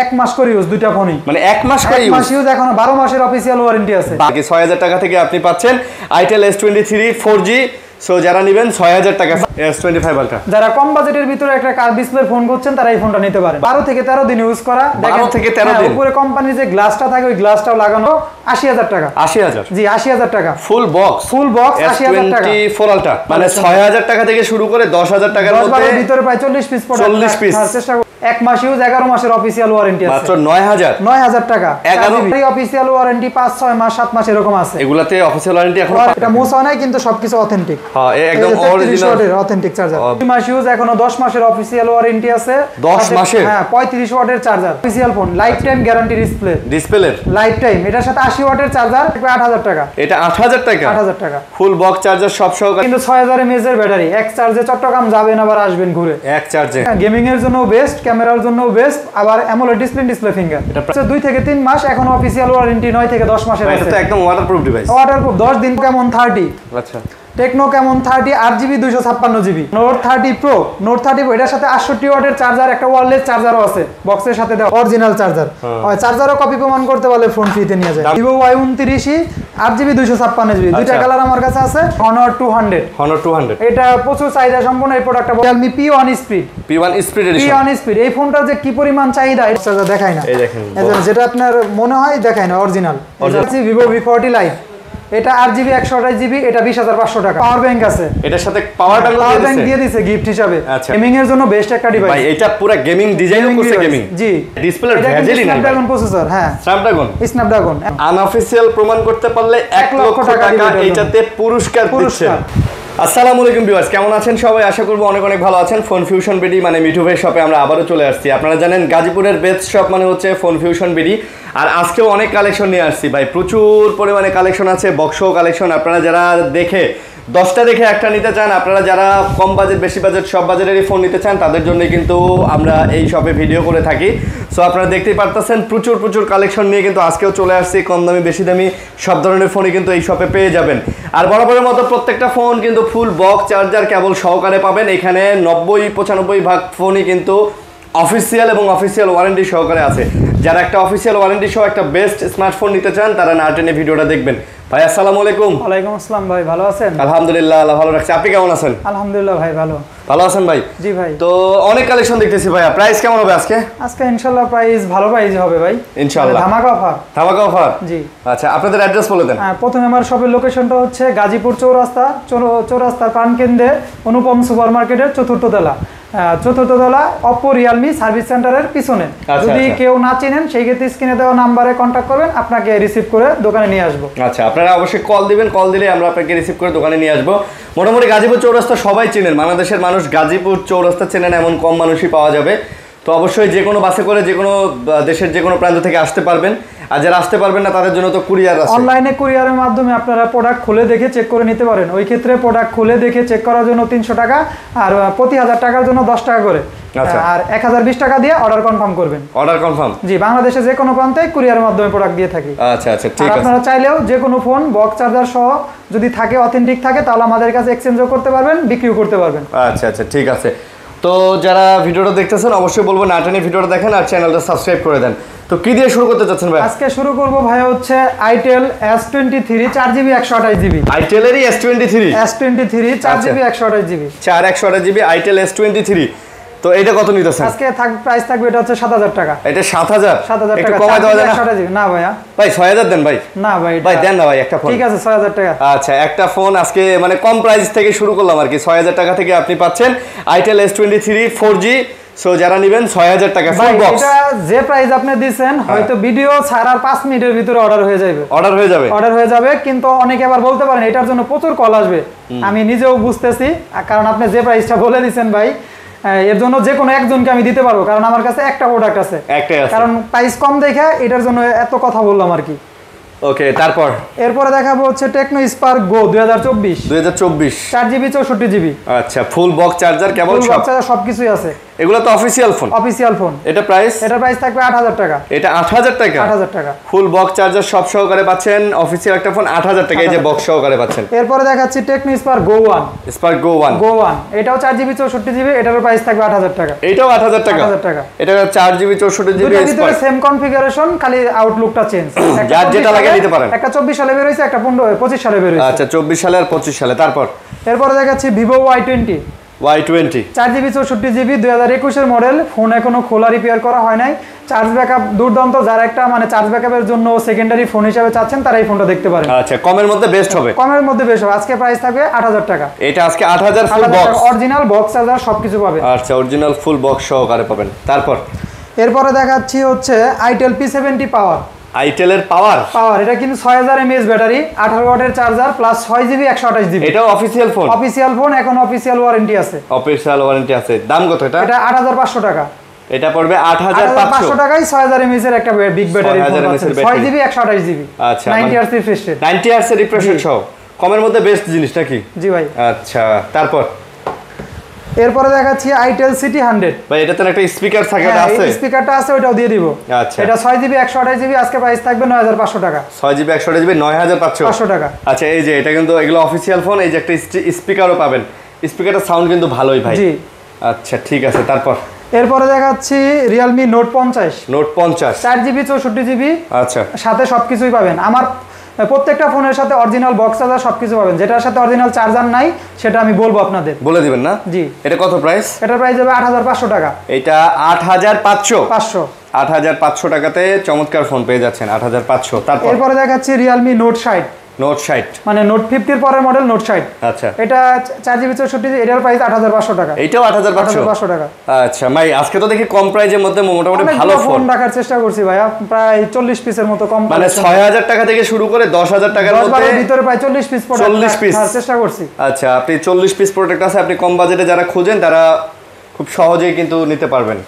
1 মাস করে ইউজ দুইটা ফোনই, মানে 1 মাস করে ইউজ, 1 মাস ইউজ, এখনো 12 মাসের অফিশিয়াল ওয়ারেন্টি আছে। বাকি 6000 টাকা থেকে আপনি পাচ্ছেন আইটেল S23 4G। সো যারা নেবেন 6000 টাকা S25 আলট্রা, যারা কম বাজেটের ভিতরে একটা কার ডিসপ্লে ফোন করছেন তারা এই ফোনটা নিতে পারেন। 12 থেকে 13 দিন ইউজ করা, 12 থেকে 13 দিন। উপরে কোম্পানির যে গ্লাসটা থাকে ওই গ্লাসটাও লাগানো, 80000 টাকা। 80000? জি 80000 টাকা ফুল বক্স, 80000 টাকা। S24 আলট্রা মানে 6000 টাকা থেকে শুরু করে 10000 টাকার মধ্যে ভিতরে প্রায় 40 পিস প্রোডাক্ট, 40 পিস। চেষ্টা 1 মাস ইউজ, 11 মাসের অফিশিয়াল ওয়ারেন্টি আছে, মাত্র 9000 টাকা। 11 অফিশিয়াল ওয়ারেন্টি 5 6 মাস 7 মাস এরকম আছে। এগুলাতে অফিশিয়াল ওয়ারেন্টি এখন এটা মোছা নাই কিন্তু সবকিছু অথেন্টিক। হ্যাঁ একদম অরিজিনাল অথেন্টিক চার্জার। 2 মাস ইউজ, এখনো 10 মাসের অফিশিয়াল ওয়ারেন্টি আছে। 10 মাসের? হ্যাঁ 35 ওয়াটের charger, official phone, life time guarantee display life time. এটার সাথে 80 ওয়াটের চার্জার, 8000 টাকা। এটা 8000 টাকা? 8000 টাকা ফুল বক্স চার্জার সব সহকারে, কিন্তু 6000 mAh এর ব্যাটারি। এক চার্জে চট্টগ্রাম যাবেন আবার আসবেন ঘুরে, এক চার্জে। গেমিং এর জন্য বেস্ট, ক্যামেরার জন্য বেস্ট, আবার অ্যামোলেড ডিসপ্লে ফিঙ্গার। এটা 2 থেকে 3 মাস, এখন অফিশিয়াল ওয়ারেন্টি 9 থেকে 10 মাসের আছে। এটা তো একদম ওয়াটারপ্রুফ ডিভাইস। ওয়াটারপ্রুফ 10 দিন। কেমন 30, আচ্ছা টেকনো কেমন 30 8GB 256GB। Note 30 pro, note 30 pro এটার সাথে 68 ওয়াটের চার্জার, একটা ওয়্যারলেস চার্জারও আছে বক্সের সাথে দেওয়া, অরিজিনাল চার্জার। চার্জারও কপি প্রমাণ করতে পারলে ফোন ফ্রিতে নিয়ে যায়। Vivo Y29 8GB 256GB, দুইটা কালার আমার কাছে আছে। Honor 200 এটা প্রচুর চাহিদা সম্পন্ন এই প্রোডাক্টটা। Realme P1 Speed edition. এই ফোনটা যে কি পরিমাণ চাহিদা এটা চার্জার দেখায় না, এই দেখেন যেটা আপনার মনে হয় দেখায় না, অরিজিনাল। Vivo V40 Lite, এটা 8GB 128GB, এটা 20500 টাকা। পাওয়ার ব্যাংক আছে এটার সাথে, পাওয়ার ব্যাংক দিয়ে দিয়েছে গিফট হিসাবে। গেমিং এর জন্য বেস্ট একটা ডিভাইস ভাই। এটা পুরো গেমিং ডিজাইন করছে, গেমিং। জি ডিসপ্লে ভ্যাজেলি না, স্ন্যাপড্রাগন প্রসেসর। হ্যাঁ স্ন্যাপড্রাগন। আনঅফিশিয়াল প্রমাণ করতে পারলে 1 লক্ষ টাকা এটাতে পুরস্কার দিচ্ছে। আসসালামু আলাইকুম ভিউয়ার্স, কেমন আছেন সবাই? আশা করব অনেক অনেক ভালো আছেন। ফোন ফিউশন বিডি মানে মিঠু ভাই শপে আমরা আবারও চলে আসছি। আপনারা জানেন গাজীপুরের বেস্ট শপ মানে হচ্ছে ফোন ফিউশন বিডি। আর আজকেও অনেক কালেকশন নিয়ে আসছি ভাই, প্রচুর পরিমাণে কালেকশন আছে, বক্সও কালেকশন। আপনারা যারা দেখে 10টা দেখে একটা নিতে চান, আপনারা যারা কম বাজেট বেশি বাজেট সব বাজেটেরই ফোন নিতে চান, তাদের জন্য কিন্তু আমরা এই শপে ভিডিও করে থাকি। সো আপনারা দেখতেই পারতেছেন প্রচুর কালেকশন নিয়ে কিন্তু আজকেও চলে আসছি। কম দামি বেশি দামি সব ধরনের ফোনই কিন্তু এই শপে পেয়ে যাবেন। আর বরাবরের মতো প্রত্যেকটা ফোন কিন্তু ফুল বক্স চার্জার কেবল সহকারে পাবেন। এখানে 90-95 ভাগ ফোনই কিন্তু অফিসিয়াল এবং অফিসিয়াল ওয়ারেন্টি সহকারে আছে। যারা একটা অফিসিয়াল ওয়ারেন্টি সহ একটা বেস্ট স্মার্টফোন নিতে চান, তারা না টেনে ভিডিওটা দেখবেন। ভাই আসসালামু আলাইকুম। ওয়ালাইকুম আসসালাম ভাই, ভালো আছেন? আলহামদুলিল্লাহ, আল্লাহ ভালো রাখছে। আপনি কেমন আছেন? আলহামদুলিল্লাহ ভাই, ভালো আছেন ভাই? জি ভাই। তো অনেক কালেকশন দেখতেছি ভাই, প্রাইস কেমন হবে আজকে? আজকে ইনশাআল্লাহ প্রাইস ভালো প্রাইস হবে ভাই, ইনশাআল্লাহ। ধামাকা অফার। জি আচ্ছা, আপনাদের অ্যাড্রেস বলে দেন। প্রথমে আমার শপের লোকেশনটা হচ্ছে গাজীপুর চৌরাস্তার প্রাণকেন্দ্রে অনুপম সুপারমার্কেটের চতুর্থ তলা অপো রিয়েলমি সার্ভিস সেন্টারের পিছনে। যদি কেউ না চেনেন সেই ক্ষেত্রে স্ক্রিনে দেওয়া নাম্বারে কন্ট্যাক্ট করবেন, আপনাকে রিসিভ করে দোকানে নিয়ে আসবো। আচ্ছা, আপনারা অবশ্যই কল দিবেন, কল দিলে আমরা আপনাকে রিসিভ করে দোকানে নিয়ে আসবো। মোটামুটি গাজীপুর চৌরাস্তা সবাই চেনেন, বাংলাদেশের মানুষ গাজীপুর চৌরাস্তা চেনেন এমন কম মানুষই পাওয়া যাবে। তো অবশ্যই যে কোনো বাসে করে যে কোনো দেশের যে কোনো প্রান্ত থেকে আসতে পারবেন। আর যারা আসতে পারবেন না তাদের জন্য তো কুরিয়ার আছে, অনলাইনে কুরিয়ারের মাধ্যমে আপনারা প্রোডাক্ট খুলে দেখে চেক করে নিতে পারেন। ওই ক্ষেত্রে প্রোডাক্ট খুলে দেখে চেক করার জন্য 300 টাকা, আর প্রতি 1000 টাকার জন্য 10 টাকা করে, আর 1020 টাকা দিয়ে অর্ডার কনফার্ম করবেন। Order confirm? জি, বাংলাদেশে যে কোনো প্রান্তে কুরিয়ারের মাধ্যমে প্রোডাক্ট দিয়ে থাকি। আচ্ছা ঠিক আছে। আপনারা চাইলেও যে কোনো ফোন বক্স চার্জার সহ যদি থাকে, অথেন্টিক থাকে, তাহলে আমাদের কাছে এক্সচেঞ্জও করতে পারবেন, বিক্রিও করতে পারবেন। আচ্ছা ঠিক আছে। তো যারা ভিডিওটা দেখতেছেন অবশ্যই বলবো না টেনে ভিডিওটা দেখেন আর চ্যানেলটা সাবস্ক্রাইব করে দেন। তো কি দিয়ে শুরু করতে চাচ্ছেন ভাই? আজকে শুরু করব ভাই হচ্ছে itel S23 4GB 128GB। আইটেলেরই S23 4GB 128GB 128GB itel S23। তো এটা কত নিতেছেন আজকে? প্রাইস থাকবে এটা হচ্ছে 7000 টাকা। এটা 7000 একটু কমায় দেওয়া যায় না? না ভাইয়া, ভাই 6000 দেন ভাই। না ভাই দেন না ভাই, একটা ফোন। ঠিক আছে 6000 টাকা। আচ্ছা, একটা ফোন আজকে মানে কম প্রাইস থেকে শুরু করলাম আর কি। 6000 টাকা থেকে আপনি পাচ্ছেন আইটেল S23 4G। সো যারা নেবেন 6000 টাকা ফুল বক্স। এটা যে প্রাইস আপনি দিবেন হয়তো ভিডিও ছাড়ার 5 মিনিটের ভিতরে অর্ডার হয়ে যাবে। কিন্তু অনেকে আবার বলতে পারেন এটার জন্য প্রচুর কল আসবে। আমি নিজেও বুঝতেছি, কারণ আপনি যে প্রাইসটা বলে দিবেন ভাই, এর জন্য যে কোনো একজনকে আমি দিতে পারবো, কারণ আমার কাছে একটা প্রোডাক্ট আছে, কারণ প্রাইস কম দেখে এটার জন্য এত কথা বললাম আর কি। ওকে, এরপরে দেখাবো হচ্ছে টেকনো স্পার্ক গো 2024 4GB 64GB। আচ্ছা, ফুল বক্স চার্জার কেবল সবকিছুই আছে। এগুলো তো অফিশিয়াল ফোন। Official phone. এটা প্রাইস থাকবে 8000 টাকা। এটা 8000 টাকা। 8000 টাকা। ফুল বক্স চার্জার সব সহকারে পাচ্ছেন, অফিশিয়াল একটা ফোন 8000 টাকা, এই যে বক্স সহকারে পাচ্ছেন। এরপরে দেখাচ্ছি টেকনো স্পার্ক গো 1। স্পার্ক গো 1 এটাও 4GB 64GB, এটার প্রাইস থাকবে 8000 টাকা। এটাও 8000 টাকা। 8000 টাকা। এটা 4GB 64GB দুটোর ভিতরে সেম কনফিগারেশন, খালি আউটলুকটা চেঞ্জ। যার যেটা লাগে নিতে পারেন। একটা 24 সালে বের হইছে, একটা 25 সালে বের হইছে। আচ্ছা 24 সালে আর 25 সালে। এরপরে দেখাচ্ছি Vivo Y20। 4GB 64GB 2021 এর মডেল। ফোন এখনো খোলা, রিপেয়ার করা হয় নাই। চার্জ ব্যাকআপ দুর্দান্ত, যারা একটা মানে চার্জ ব্যাকআপের জন্য সেকেন্ডারি ফোন হিসেবে চাচ্ছেন তারা এই ফোনটা দেখতে পারেন। আচ্ছা কমের মধ্যে বেস্ট হবে। আজকে প্রাইস থাকবে 8000 টাকা। এটা আজকে 8000 full box, original box charger সবকিছু পাবেন। আচ্ছা অরিজিনাল ফুল বক্স সহকারে পাবেন। এরপরে দেখাচ্ছি হচ্ছে Itel P70 পাওয়ার। আইটেলের পাওয়ার এটা কিন্তু 6000 mAh ব্যাটারি, 18 ওয়াটের চার্জার প্লাস 6GB 128GB। এটাও অফিশিয়াল ফোন। এখন অফিশিয়াল ওয়ারেন্টি আছে। দাম কত এটা? এটা 8500 টাকা। এটা পড়বে 8500 টাকায় 6000 mAh এর একটা বিগ ব্যাটারি ফোন আছে, 6GB 128GB। আচ্ছা 90 Hz refresh rate. 90 Hz refresh rate সহ কমের মধ্যে বেস্ট জিনিস নাকি? জি ভাই। আচ্ছা এরপরে দেখাচ্ছি Itel City 100। ভাই এটাতে একটা স্পিকার থাকে, এটা আছে? স্পিকারটা আছে, ওটাও দিয়ে দিব। আচ্ছা এটা 6GB 128GB, আজকে প্রাইস থাকবে 9500 টাকা। 6GB 128GB 9500 টাকা। আচ্ছা এই যে এটা কিন্তু এগুলো অফিশিয়াল ফোন, এই যে একটা স্পিকারও পাবেন। স্পিকারটার সাউন্ড কিন্তু ভালোই ভাই। জি আচ্ছা ঠিক আছে। এরপরে দেখাচ্ছি Realme Note 50। 4GB 64GB। আচ্ছা সাথে সবকিছুই পাবেন। আমার প্রত্যেকটা ফোনের সাথে অরিজিনাল বক্স চার্জার সবকিছু পাবেন। যেটার সাথে অরিজিনাল চার্জার নাই সেটা আমি বলবো আপনাদের। বলে দিবেন না? জি। এটা কত প্রাইস? এটার প্রাইস হবে 8500 টাকা। এটা 8500 টাকাতে চমৎকার ফোন পেয়ে যাচ্ছেন 8500। এরপরে দেখাচ্ছি Realme Note 60। মানে Note 50 এর পরের মডেল Note 60। আচ্ছা এটা 4GB 64GB, এটার প্রাইস 8500 টাকা। এটাও 8500 টাকা। আচ্ছা ভাই আজকে তো দেখি কম প্রাইজের মধ্যে মোটামুটি ভালো ফোন রাখার চেষ্টা করছি ভাইয়া, প্রায় 40 পিসের মতো কম, মানে 6000 টাকা থেকে শুরু করে 10000 টাকার মধ্যে ভিতরে প্রায় 40 পিস প্রোডাক্ট রাখার চেষ্টা করছি। আচ্ছা আপনি 40 পিস প্রোডাক্ট আছে, আপনি কম বাজেটে যারা খোঁজেন তারা খুব সহজেই কিন্তু নিতে পারবেন।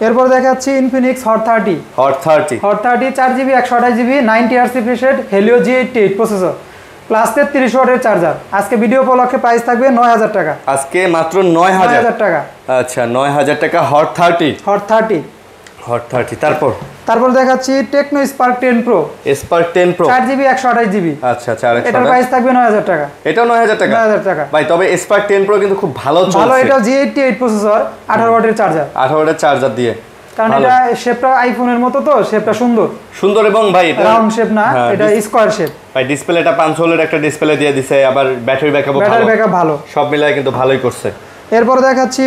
এরপর দেখাচ্ছি Infinix Hot 30। 4GB 128GB 90 Hz refresh rate, Helio G88 processor plus 33 ওয়াটের চার্জার। আজকে ভিডিও উপলক্ষে প্রাইস থাকবে 9000 টাকা। আজকে মাত্র 9000 টাকা। আচ্ছা 9000 টাকা Hot 30। তারপর দেখাচ্ছি Tecno Spark 10 Pro। 4GB 128GB। আচ্ছা এটার প্রাইস থাকবে 9000 টাকা। এটাও 9000 টাকা। ভাই তবে Spark 10 Pro কিন্তু খুব ভালো চলছে। এটাও G88 প্রসেসর, 18 ওয়াটের চার্জার। 18 ওয়াটের চার্জার দিয়ে, কারণ এটা শেপটা আইফোনের মতো, তো শেপটা সুন্দর এবং ভাই এটা রাউন্ড শেপ না, এটা স্কয়ার শেপ। ভাই ডিসপ্লেটা 5 হোলের একটা ডিসপ্লে দিয়ে দিয়েছে, আবার ব্যাটারি ব্যাকআপও ভালো, সব মিলায় কিন্তু ভালোই করছে। এরপর দেখাচ্ছি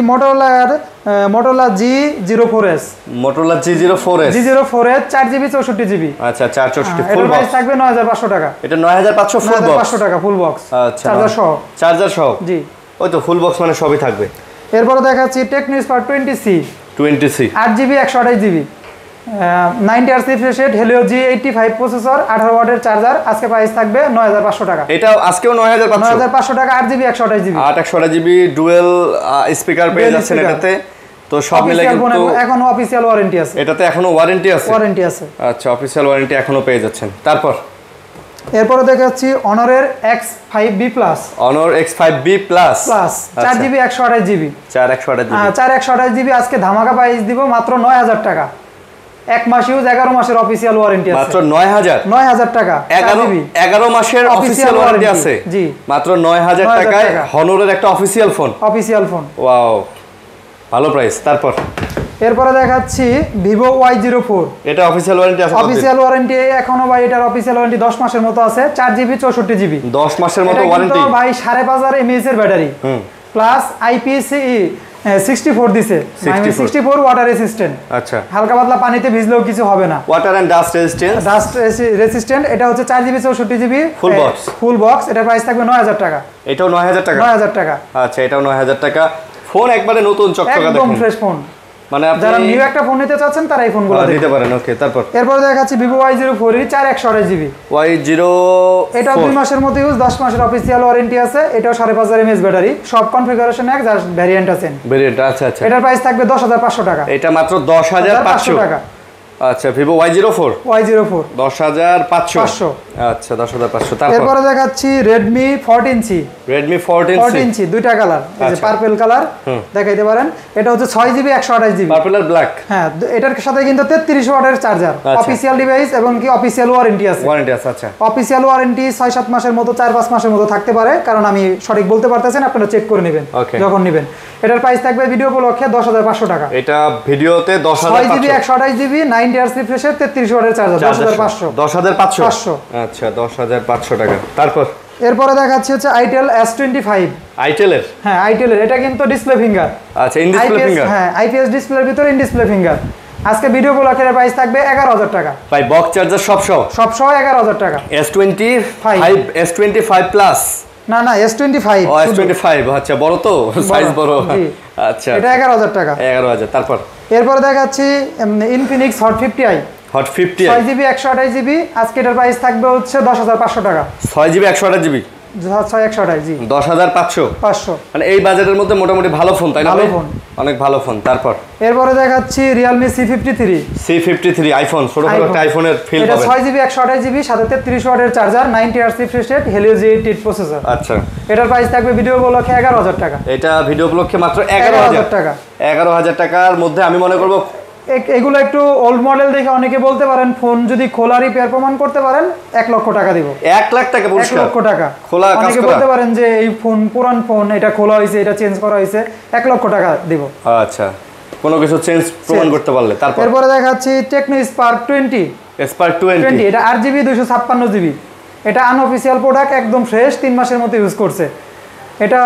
Motorola G04s। G04s 4GB 64GB। আচ্ছা 464 ফুল বক্স থাকবে 9500 টাকা। এটা 9500 ফুল বক্স। 9500 টাকা ফুল বক্স। আচ্ছা চার্জার সহ। জি ওই তো ফুল বক্স মানে সবই থাকবে। এরপর দেখাচ্ছি Tecno Spark 20C। 8GB 128GB 90 Hz refresh rate, Helio G85 processor, 18 ওয়াটের চার্জার। আজকে প্রাইস থাকবে 9500 টাকা। এটাও আজকেও 9500 টাকা। 8GB 128GB। 128GB dual speaker পেয়ে যাচ্ছেন এটাতে। তো সব মিলে কিন্তু এখনো অফিশিয়াল ওয়ারেন্টি আছে। এটাতে এখনো ওয়ারেন্টি আছে। আচ্ছা অফিশিয়াল ওয়ারেন্টি এখনো পেয়ে যাচ্ছেন। এরপরে দেখাচ্ছি Honor X5B Plus। Honor X5B Plus 4GB 128GB। 128GB আজকে ধামাকা প্রাইস দিব মাত্র 9000 টাকা। 1 মাস ইউজ, 11 মাসের অফিশিয়াল ওয়ারেন্টি আছে। মাত্র 9000 টাকা। 11 মাসের অফিশিয়াল ওয়ারেন্টি আছে। জি মাত্র 9000 টাকায় Honorর একটা অফিশিয়াল ফোন। ওয়াও ভালো প্রাইস। এরপরে দেখাচ্ছি Vivo Y04। এটা অফিশিয়াল ওয়ারেন্টি আছে। অফিশিয়াল ওয়ারেন্টি এখনো ভাই, এটার অফিশিয়াল ওয়ারেন্টি 10 মাসের মতো আছে। 4GB 64GB 10 মাসের মতো ওয়ারেন্টি ভাই। 5500 mAh এর ব্যাটারি প্লাস IPCE 64 দিছে, 64 ওয়াটার রেসিস্ট্যান্ট। আচ্ছা হালকা পাতলা পানিতে ভিজলেও কিছু হবে না। Water and dust resistant. এটা হচ্ছে 4GB 64GB ফুল বক্স। এটা প্রাইস থাকবে 9000 টাকা। এটাও 9000 টাকা। আচ্ছা এটাও 9000 টাকা। ফোন একবারে নতুন চকচকা, দেখুন একদম ফ্রেশ ফোন। মানে যারা নিউ একটা ফোন নিতে চাচ্ছেন তারা এই ফোনগুলো নিতে পারেন। ওকে এরপর দেখাচ্ছি Vivo Y04 4/128GB। এটা 2 মাসের মতো ইউজ, 10 মাসের অফিশিয়াল ওয়ারেন্টি আছে। এটাও 5500 mAh ব্যাটারি, সব কনফিগারেশন এক, জাস্ট ভেরিয়েন্ট আছে। আচ্ছা এটার প্রাইস থাকবে 10500 টাকা। এটা মাত্র 10500 টাকা। আচ্ছা Vivo Y04 10500 আচ্ছা 10500 তারপর এরপরে দেখাচ্ছি Redmi 14C Redmi 14C দুইটা কালার এই যে পার্পল কালার দেখাইতে পারেন এটা হচ্ছে 6GB 128GB পার্পল আর ব্ল্যাক হ্যাঁ এটার সাথে কিন্তু 33 ওয়াটের চার্জার অফিশিয়াল ডিভাইস এবং কি অফিশিয়াল ওয়ারেন্টি আছে আচ্ছা অফিশিয়াল ওয়ারেন্টি 6-7 মাসের মতো 4-5 মাসের মতো থাকতে পারে কারণ আমি সঠিক বলতে পারতেছেন আপনারা চেক করে নেবেন যখন নেবেন এটার প্রাইস থাকবে ভিডিও উপলক্ষে 10500 টাকা এটা ভিডিওতে 10500 6GB 128GB 90Hz রিফ্রেশের 33 ওয়াটের চার্জার 10500 আচ্ছা 10500 টাকা তারপর এরপরে দেখাচ্ছি হচ্ছে Itel S25 Itel এর হ্যাঁ Itel এর এটা কিন্তু ডিসপ্লে ফিঙ্গার আচ্ছা ইন ডিসপ্লে ফিঙ্গার হ্যাঁ IPS ডিসপ্লের ভিতরে ইন ডিসপ্লে ফিঙ্গার আজকে ভিডিও উপলক্ষে প্রাইস থাকবে 11000 টাকা ভাই বক্স চার্জার সব সহ 11000 টাকা S25 প্লাস না S25 S25 আচ্ছা বড় তো সাইজ বড় আচ্ছা এটা 11000 টাকা 11000 তারপর এরপর দেখাচ্ছি Infinix Hot 50i 6GB 128GB আজকে এটার প্রাইস থাকবে হচ্ছে 10500 টাকা 6GB 128GB 128 জি 10500 মানে এই বাজেটের মধ্যে মোটামুটি ভালো ফোন তাই না ভাই অনেক ভালো ফোন তারপর এরপরে দেখাচ্ছি Realme C53 আইফোন ছোট একটা আইফোনের ফিল পাবেন এটা 6GB 128GB সাথে 33 ওয়াটের charger 90Hz refresh rate Helio G80 processor আচ্ছা এটার প্রাইস থাকবে ভিডিও উপলক্ষে 11000 টাকা এটা ভিডিও উপলক্ষে মাত্র 11000 টাকা 11000 টাকার মধ্যে আমি মনে করব এগুলো একটু ওল্ড মডেল দেখে অনেকে বলতে পারেন ফোন যদি খোলা রিপেয়ার প্রমাণ করতে পারেন 1 লক্ষ টাকা দিব 1 লাখ টাকা পুরস্কার 1 লক্ষ টাকা খোলা কাজ করা অনেকে বলতে পারেন যে এই ফোন পুরান ফোন এটা খোলা হইছে এটা চেঞ্জ করা হইছে 1 লক্ষ টাকা দিব আচ্ছা কোনো কিছু চেঞ্জ প্রমাণ করতে পারলে তারপর এরপরে দেখাচ্ছি Tecno Spark 20 এটা 8GB 256GB এটা আনঅফিশিয়াল প্রোডাক্ট একদম ফ্রেশ 3 মাসের মতো ইউজ করছে এটা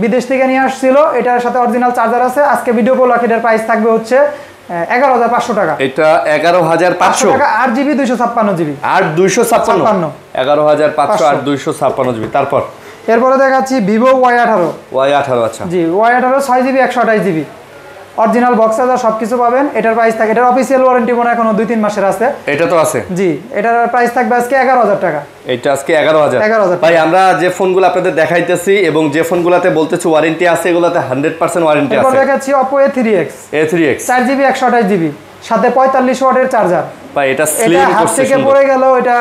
বিদেশ থেকে নিয়ে আসছিল এটার সাথে অরিজিনাল চার্জার আছে আজকে ভিডিও উপলক্ষে এটার প্রাইস থাকবে হচ্ছে 11500 টাকা এটা 11500 টাকা 8GB 256GB 8256 11500 8256GB তারপর এরপরে দেখাচ্ছি Vivo Y18 আচ্ছা জি Y18 6GB 128GB original box charger সবকিছু পাবেন এটার প্রাইস থাকে এটার অফিশিয়াল ওয়ারেন্টি মনে এখনো 2-3 মাসের আছে এটা তো আছে জি এটার প্রাইস থাকবে আজকে 11000 টাকা এটা আজকে 11000 ভাই আমরা যে ফোনগুলো আপনাদের দেখাইতেছি এবং যে ফোনগুলোতে বলতেছি ওয়ারেন্টি আছে এগুলোতে 100% ওয়ারেন্টি আছে এরপর দেখাচ্ছি Oppo A3X 4GB 128GB সাথে 45 ওয়াটের চার্জার ভাই এটা স্লিম হাত থেকে পড়ে গেল এটা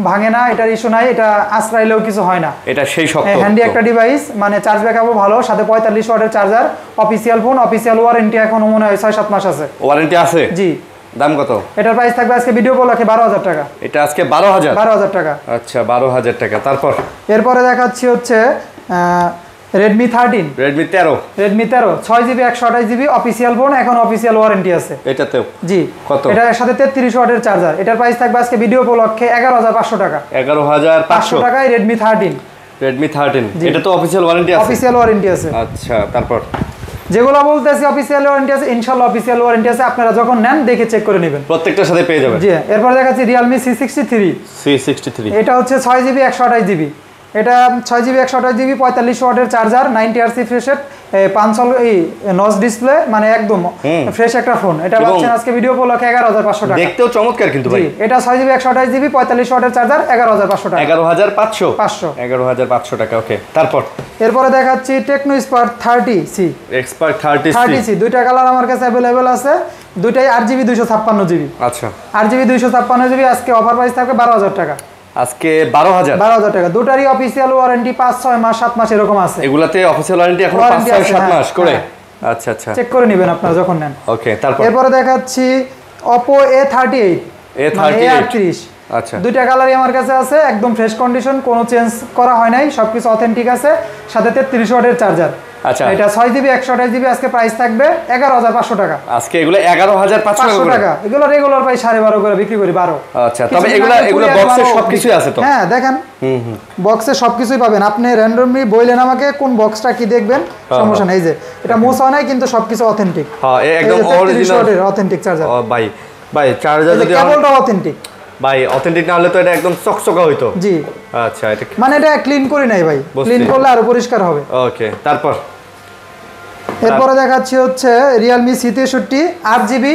ভাঙে না এটার ইস্যু নাই এটা আশ্রয়লেও কিছু হয় না এটা সেই শক্ত হ্যান্ডি একটা ডিভাইস মানে চার্জ ব্যাকআপও ভালো সাথে 45 ওয়াটের charger official phone official warranty এখনো মনে হয় 6-7 মাস আছে ওয়ারেন্টি আছে জি দাম কত এটার প্রাইস থাকবে আজকে ভিডিও উপলক্ষে 12000 টাকা এটা আজকে 12000 টাকা আচ্ছা 12000 টাকা তারপর এরপরে দেখাচ্ছি হচ্ছে Redmi 13 6GB 128GB official phone এখন অফিশিয়াল ওয়ারেন্টি আছে এটাতেও জি কত এটার সাথে 33 ওয়াটের চার্জার এটার প্রাইস থাকবে আজকে ভিডিও উপলক্ষে 11500 টাকা 11500 টাকায় Redmi 13 এটা তো অফিশিয়াল ওয়ারেন্টি আছে আচ্ছা তারপর যেগুলো বলতেছি অফিশিয়াল ওয়ারেন্টি আছে ইনশাআল্লাহ অফিশিয়াল ওয়ারেন্টি আছে আপনারা যখন নেন দেখে চেক করে নেবেন প্রত্যেকটার সাথে পেয়ে যাবেন জি এরপর দেখাচ্ছি Realme C63 এটা হচ্ছে 6GB 128GB এটা 6GB 128GB 45 ওয়াটের charger 90Hz refresh rate 5 notch display মানে একদম ফ্রেশ একটা ফোন এটা পাচ্ছেন আজকে ভিডিও উপলক্ষে 11500 টাকা দেখতেও চমৎকার কিন্তু ভাই এটা 6GB 128GB 45 ওয়াটের চার্জার 11500 টাকা 11500 টাকা ওকে তারপর এরপরে দেখাচ্ছি Tecno Spark 30C দুইটা কালার আমার কাছে अवेलेबल আছে দুইটাই 8GB 256GB আচ্ছা 8GB 256GB আজকে অফার প্রাইস থাকবে 12000 টাকা আজকে 12000 টাকা দুটারই অফিশিয়াল ওয়ারেন্টি 5-6 মাস 7 মাস এরকম আছে এগুলাতে অফিশিয়াল ওয়ারেন্টি এখন 5-7 মাস করে আচ্ছা চেক করে নেবেন আপনারা যখন নেন ওকে তারপর এরপরে দেখাচ্ছি Oppo A38 আচ্ছা দুইটা কালারই আমার কাছে আছে একদম ফ্রেশ কন্ডিশন কোনো চেঞ্জ করা হয় নাই সবকিছু অথেন্টিক আছে সাথে 33 ওয়াটের চার্জার আচ্ছা এটা 6GB 128GB আজকে প্রাইস থাকবে 11500 টাকা আজকে এগুলো 11500 টাকা এগুলো রেগুলার প্রাইস 12.5 করে বিক্রি করি 12 আচ্ছা তবে এগুলো বক্সে সবকিছুই আছে তো হ্যাঁ দেখেন বক্সে সবকিছুই পাবেন আপনি র্যান্ডমলি বইলেন আমাকে কোন বক্সটা কি দেখবেন সমস্যা নেই যে এটা মোছা নাই কিন্তু সবকিছু অথেন্টিক হ্যাঁ একদম অরিজিনাল অথেন্টিক চার্জার ভাই চার্জার যদি কেবলটা অথেন্টিক ভাই অথেন্টিক না হলে তো এটা একদম চকচকা হইতো জি আচ্ছা এটা মানে এটা ক্লিন করে নাই ভাই ক্লিন করলে আরো পরিষ্কার হবে ওকে তারপর এরপর দেখাচ্ছি হচ্ছে Realme C63 8GB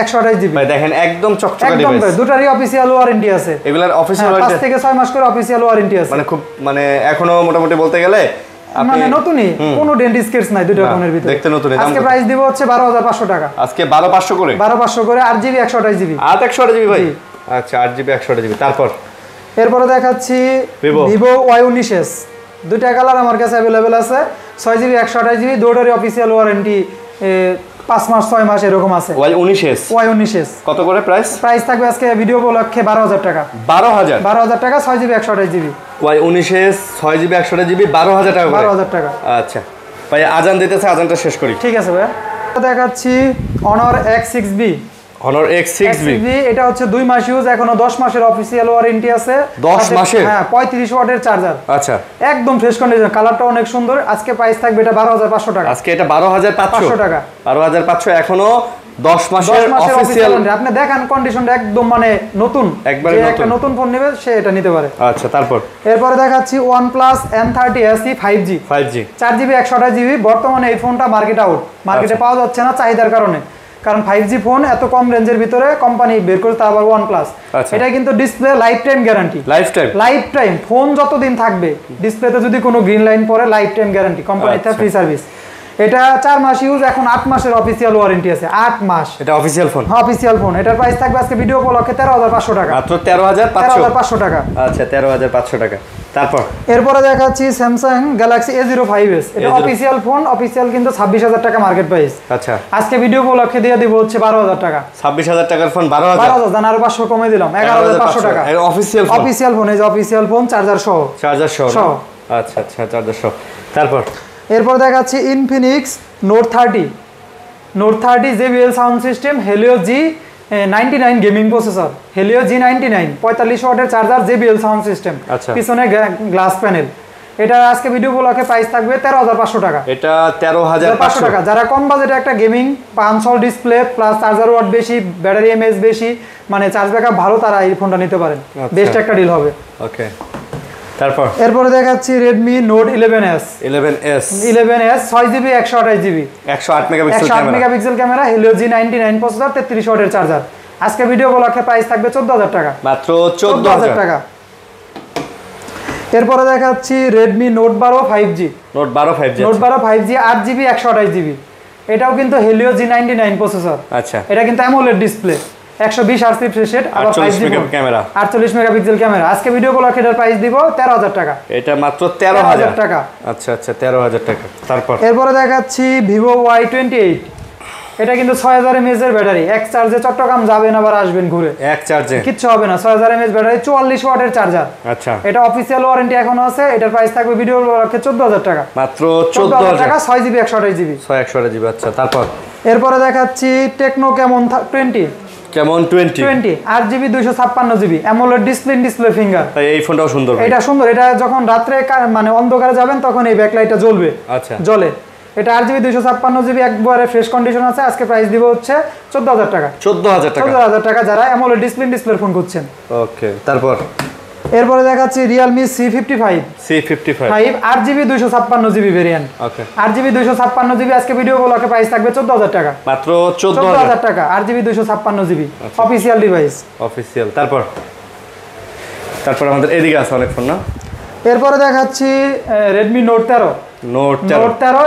128GB ভাই দেখেন একদম চকচকা ডিভাইস একদম দুটারই অফিশিয়াল ওয়ারেন্টি আছে এগুলার অফিশিয়াল ওয়ারেন্টি 5 থেকে 6 মাস করে অফিশিয়াল ওয়ারেন্টি আছে মানে খুব মানে এখনো মোটামুটি বলতে গেলে মানে নতুনই, কোনো ডেন্ট স্কেচ নাই দুইটা ফোনের ভিতরে, দেখতে নতুন। আজকে প্রাইস দিব হচ্ছে 12500 টাকা। আজকে 12500 করে, 12500 করে 8GB 128GB। 128GB ভাই, আচ্ছা 8GB 128GB। তারপর এরপরে দেখাচ্ছি Vivo Y19s, দুইটা কালার আমার কাছে अवेलेबल আছে, 6GB 128GB, দুটোরই অফিশিয়াল ওয়ারেন্টি 5 মাস 6 মাস এরকম আছে। Y19s কত করে প্রাইস? প্রাইস থাকবে আজকে ভিডিও উপলক্ষে 12000 টাকা। 12000 টাকা, 6GB 128GB। Y19s 6GB 128GB 12000 টাকা। 12000 টাকা। আচ্ছা ভাই, আজান দিতেছে, আজানটা শেষ করি। ঠিক আছে ভাই। দেখাচ্ছি Honor X6B। Honor X6B, এটা হচ্ছে 2 মাস ইউজ, এখনো 10 মাসের অফিশিয়াল ওয়ারেন্টি আছে। 10 মাসের? হ্যাঁ, 35 ওয়াটের চার্জার। আচ্ছা, একদম ফ্রেশ কন্ডিশন, কালারটা অনেক সুন্দর। আজকে প্রাইস থাকবে এটা 12500 টাকা। আজকে এটা 12500 টাকা। 12500, এখনো 10 মাসের অফিশিয়াল। আপনি দেখেন কন্ডিশনটা একদম মানে নতুন, একবারে নতুন। একটা নতুন ফোন নেবে সে এটা নিতে পারে। আচ্ছা, তারপর এরপরে দেখাচ্ছি OnePlus N30 SE 5G 4GB 128GB। বর্তমানে এই ফোনটা মার্কেটে পাওয়া যাচ্ছে না চাহিদার কারণে, কারণ 5G ফোন এত কম রেঞ্জের ভিতরে কোম্পানি বের করতে, আবার OnePlus। এটা কিন্তু display life time guarantee, life time phone যতদিন থাকবে ডিসপ্লেতে যদি কোনো গ্রিন লাইন পড়ে লাইফ টাইম গ্যারান্টি, কোম্পানিতে ফ্রি সার্ভিস। এটা 4 মাস ইউজ, এখন 8 মাসের অফিশিয়াল ওয়ারেন্টি আছে। 8 মাস এটা অফিশিয়াল ফোন। হ্যাঁ, অফিশিয়াল ফোন। এটার প্রাইস থাকবে আজকে ভিডিও উপলক্ষে 13500 টাকা। মাত্র 13500 টাকা। আচ্ছা, 13500 টাকা। তারপর এরপরে দেখাচ্ছি Samsung Galaxy A05s। এটা অফিশিয়াল ফোন, অফিশিয়াল কিন্তু 26000 টাকা মার্কেট প্রাইস। আচ্ছা, আজকে ভিডিও উপলক্ষে দিয়ে দিব হচ্ছে 12000 টাকা। 26000 টাকার ফোন 12000 জান, আরো 500 কমে দিলাম, 11500 টাকা। অফিশিয়াল ফোন, এই যে অফিশিয়াল ফোন, চার্জার সহ। আচ্ছা, চার্জার সহ। তারপর এরপর দেখাচ্ছি Infinix Note 30 JBL sound system, Helio G99 gaming processor, Helio G99 45 ওয়াটের চার্জার, JBL সাউন্ড সিস্টেম, পিছনে গ্লাস প্যানেল। এটা আজকে ভিডিও উপলক্ষে প্রাইস থাকবে 13500 টাকা। এটা 13500 টাকা। যারা কম বাজেটে একটা gaming 500 display plus charger watt বেশি, ব্যাটারি এমএএইচ বেশি, মানে চার্জ ব্যাকআপ ভালো, তারা এই ফোনটা নিতে পারেন। বেস্ট একটা ডিল হবে। ওকে, তারপর এরপরে দেখাচ্ছি Redmi Note 11s 6GB 128GB 108 megapixel camera, Helio G99 processor, 33 ওয়াটের চার্জার। আজকে ভিডিও উপলক্ষে প্রাইস থাকবে 14000 টাকা। মাত্র 14000 টাকা। এরপরে দেখাচ্ছি Redmi Note 12 5G 5G 8GB 128GB। এটাও কিন্তু Helio G99 প্রসেসর। আচ্ছা, এটা কিন্তু AMOLED display, 120 Hz refresh rate, আবার 5G ক্যামেরা, 48 মেগাপিক্সেল ক্যামেরা। আজকে ভিডিও উপলক্ষে এটার প্রাইস দিব 13000 টাকা। এটা মাত্র 13000 টাকা। আচ্ছা, 13000 টাকা। তারপর এরপরে দেখাচ্ছি Vivo Y28। এটা কিন্তু 6000 mAh এর ব্যাটারি, এক চার্জে চট্টগ্রাম যাবেন আবার আসবেন ঘুরে, এক চার্জে কিচ্ছু হবে না। 6000 mAh ব্যাটারি, 44 ওয়াটের চার্জার। আচ্ছা, এটা অফিশিয়াল ওয়ারেন্টি এখনো আছে। এটার প্রাইস থাকবে ভিডিও উপলক্ষে 14000 টাকা। মাত্র 14000 টাকা, 6GB 128GB। আচ্ছা, তারপর এরপরে দেখাচ্ছি Tecno Camon 20 8GB 256GB AMOLED display finger. এই ফোনটাও সুন্দর, এটা সুন্দর। এটা যখন রাত্রে মানে অন্ধকারে যাবেন তখন এই ব্যাকলাইটটা জ্বলবে। আচ্ছা, জ্বলে। এটা 8GB 256GB, একবারে ফ্রেশ কন্ডিশন আছে। আজকে প্রাইস দিব হচ্ছে 14000 টাকা। 14000 টাকা যারা AMOLED ডিসপ্লে ফোন খুঁজছেন। ওকে, তারপর এরপরে দেখাচ্ছি Realme C55 8GB 256GB variant. ওকে, 8GB 256GB। আজকে ভিডিও উপলক্ষে প্রাইস থাকবে 14000 টাকা। মাত্র 14000 টাকা, 8GB 256GB অফিশিয়াল ডিভাইস। তারপর আমাদের এদিকে আছে অনেক ফোন না। এরপরে দেখাচ্ছি Redmi Note 13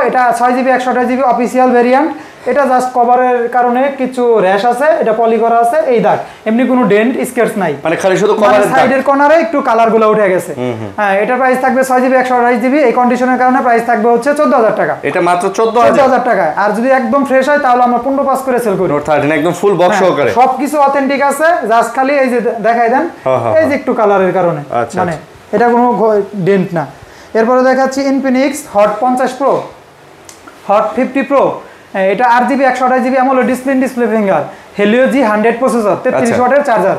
এটা 6GB 128GB অফিশিয়াল ভেরিয়েন্ট। এটা জাস্ট কভারের কারণে কিছু র‍্যাশ আছে, এটা পলি করা আছে, এই দাগ, এমনি কোনো ডেন্ট স্কেচ নাই, মানে খালি শুধু কভারের সাইডের কর্নারে একটু কালারগুলো উঠে গেছে। হ্যাঁ, এটার প্রাইস থাকবে 6GB 128GB। এই কন্ডিশনের কারণে প্রাইস থাকবে হচ্ছে 14000 টাকা। এটা মাত্র 14000 টাকা। আর যদি একদম ফ্রেশ হয় তাহলে আমরা 15 করে সেল করি। Note 13 একদম ফুল বক্স সহকারে, সবকিছু অথেন্টিক আছে, জাস্ট খালি এই যে দেখাই দেন, এই যে একটু কালারের কারণে, মানে এটা কোনো ডেন্ট না। এরপরে দেখাচ্ছি Infinix Hot 50 Pro Hot 50 Pro। এটা 8GB 128GB AMOLED display finger, Helio G100 processor, 33 ওয়াটের চার্জার।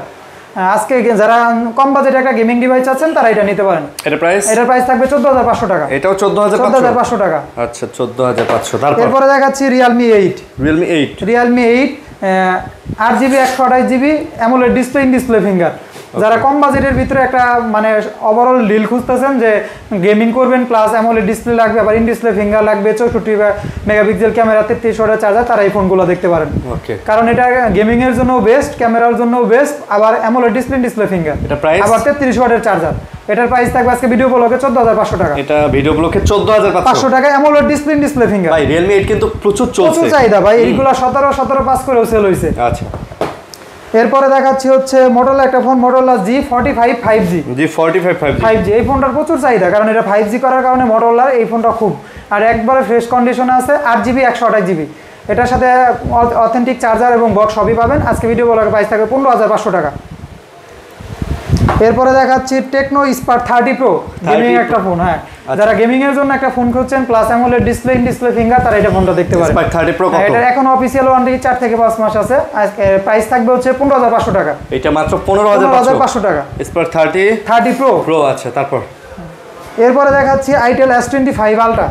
আজকে যারা কম বাজেটে একটা গেমিং ডিভাইস আছেন তারা এটা নিতে পারেন। এটার প্রাইস থাকবে 14500 টাকা। এটাও 14500 টাকা। আচ্ছা, 14500। তারপর এরপরে দেখাচ্ছি Realme 8 8GB 128GB AMOLED display finger, যারা কম বাজেটের ভিতরে একটা মানে ওভারঅল ডিল খুঁজতেছেন যে গেমিং করবেন প্লাস অ্যামোলেড ডিসপ্লে লাগবে, আবার ইন ডিসপ্লে ফিঙ্গার লাগবে, 64 মেগাপিক্সেল ক্যামেরা, 33 ওয়াটের চার্জার, তারা এই ফোনগুলো দেখতে পারেন। কারণ এটা গেমিং এর জন্য বেস্ট, ক্যামেরার জন্য বেস্ট, আবার অ্যামোলেড ডিসপ্লে ফিঙ্গার, আবার 33 ওয়াটের চার্জার। এটার প্রাইস থাকবে আজকে ভিডিও ব্লগে 14500 টাকা। এটা ভিডিও ব্লগে 14500 টাকা অ্যামোলেড ডিসপ্লে ফিঙ্গার। ভাই Realme 8 কিন্তু প্রচুর চলছে, প্রচুর চাহিদা ভাই, এইগুলা 17 পাস করেও সেল হইছে। আচ্ছা, এরপরে দেখাচ্ছি হচ্ছে Motorola একটা ফোন, Motorola G45 5G। এই ফোনটার প্রচুর চাহিদা, কারণ এটা 5G করার কারণে Motorola এই ফোনটা খুব, আর একবারে ফ্রেশ কন্ডিশনে আছে, 8GB 128GB। এটার সাথে অথেন্টিক চার্জার এবং বক্স সবই পাবেন। আজকে ভিডিও ব্লগের প্রাইস থাকবে 15500 টাকা। এরপরে দেখাচ্ছি টেকনো স্পার্ক 30 প্রো, গেমিং একটা ফোন। হ্যাঁ, যারা গেমিং এর জন্য একটা ফোন খুঁজছেন plus AMOLED display, in display finger, তারা এটা ফোনটা দেখতে পারেন। স্পার্ক 30 প্রো কত? এটা এখন অফিশিয়াল ওয়ারেন্টি 4 থেকে 5 মাস আছে। আজকে প্রাইস থাকবে হচ্ছে 15500 টাকা। এটা মাত্র 15500 টাকা। Spark 30 pro. আচ্ছা, তারপর এরপরে দেখাচ্ছি আইটেল S25 আলট্রা।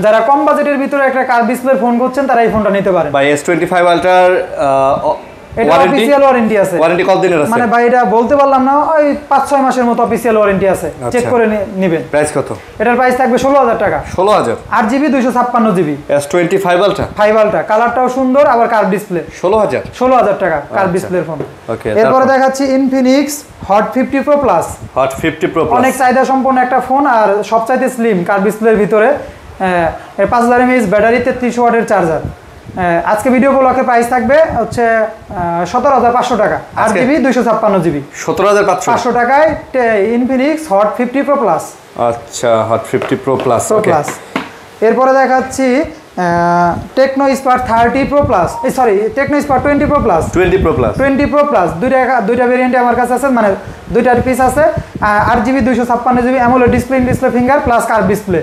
যারা কম বাজেটের ভিতরে একটা কার্ভ ডিসপ্লে ফোন খুঁজছেন, তারা এই ফোনটা নিতে পারেন। ভাই S25 আলট্রার এটা অফিশিয়াল ওয়ারেন্টি আছে। ওয়ারেন্টি কত দিনের আছে? মানে ভাই এটা বলতে পারলাম না, ওই 5-6 মাসের মতো অফিশিয়াল ওয়ারেন্টি আছে, চেক করে নেবেন। প্রাইস কত? এটার প্রাইস থাকবে 16000 টাকা। 16000 8GB 256GB S25 আলট্রা। কালারটাও সুন্দর, আবার কার্ভ ডিসপ্লে। 16000 টাকা কার্ভ ডিসপ্লের ফোন। ওকে, এরপর দেখাচ্ছি Infinix Hot 50 Pro Plus। অনেক চাহিদা সম্পন্ন একটা ফোন, আর সবচাইতে স্লিম কার্ভ ডিসপ্লের ভিতরে। 5000 mAh ব্যাটারি, 33 ওয়াটের চার্জার। আজকে ভিডিও ব্লকে প্রাইস থাকবে হচ্ছে 17500 টাকা। 8GB 256GB 17500 টাকায় Infinix Hot 50 Pro Plus। আচ্ছা, Hot 50 Pro Plus। এরপরে দেখাচ্ছি Tecno Spark 30 Pro Plus, Tecno Spark 20 Pro Plus। 20 Pro Plus দুইটা ভেরিয়েন্টে আমার কাছে আছে, মানে দুইটার পিস আছে। 8GB 256GB AMOLED display finger plus curve display,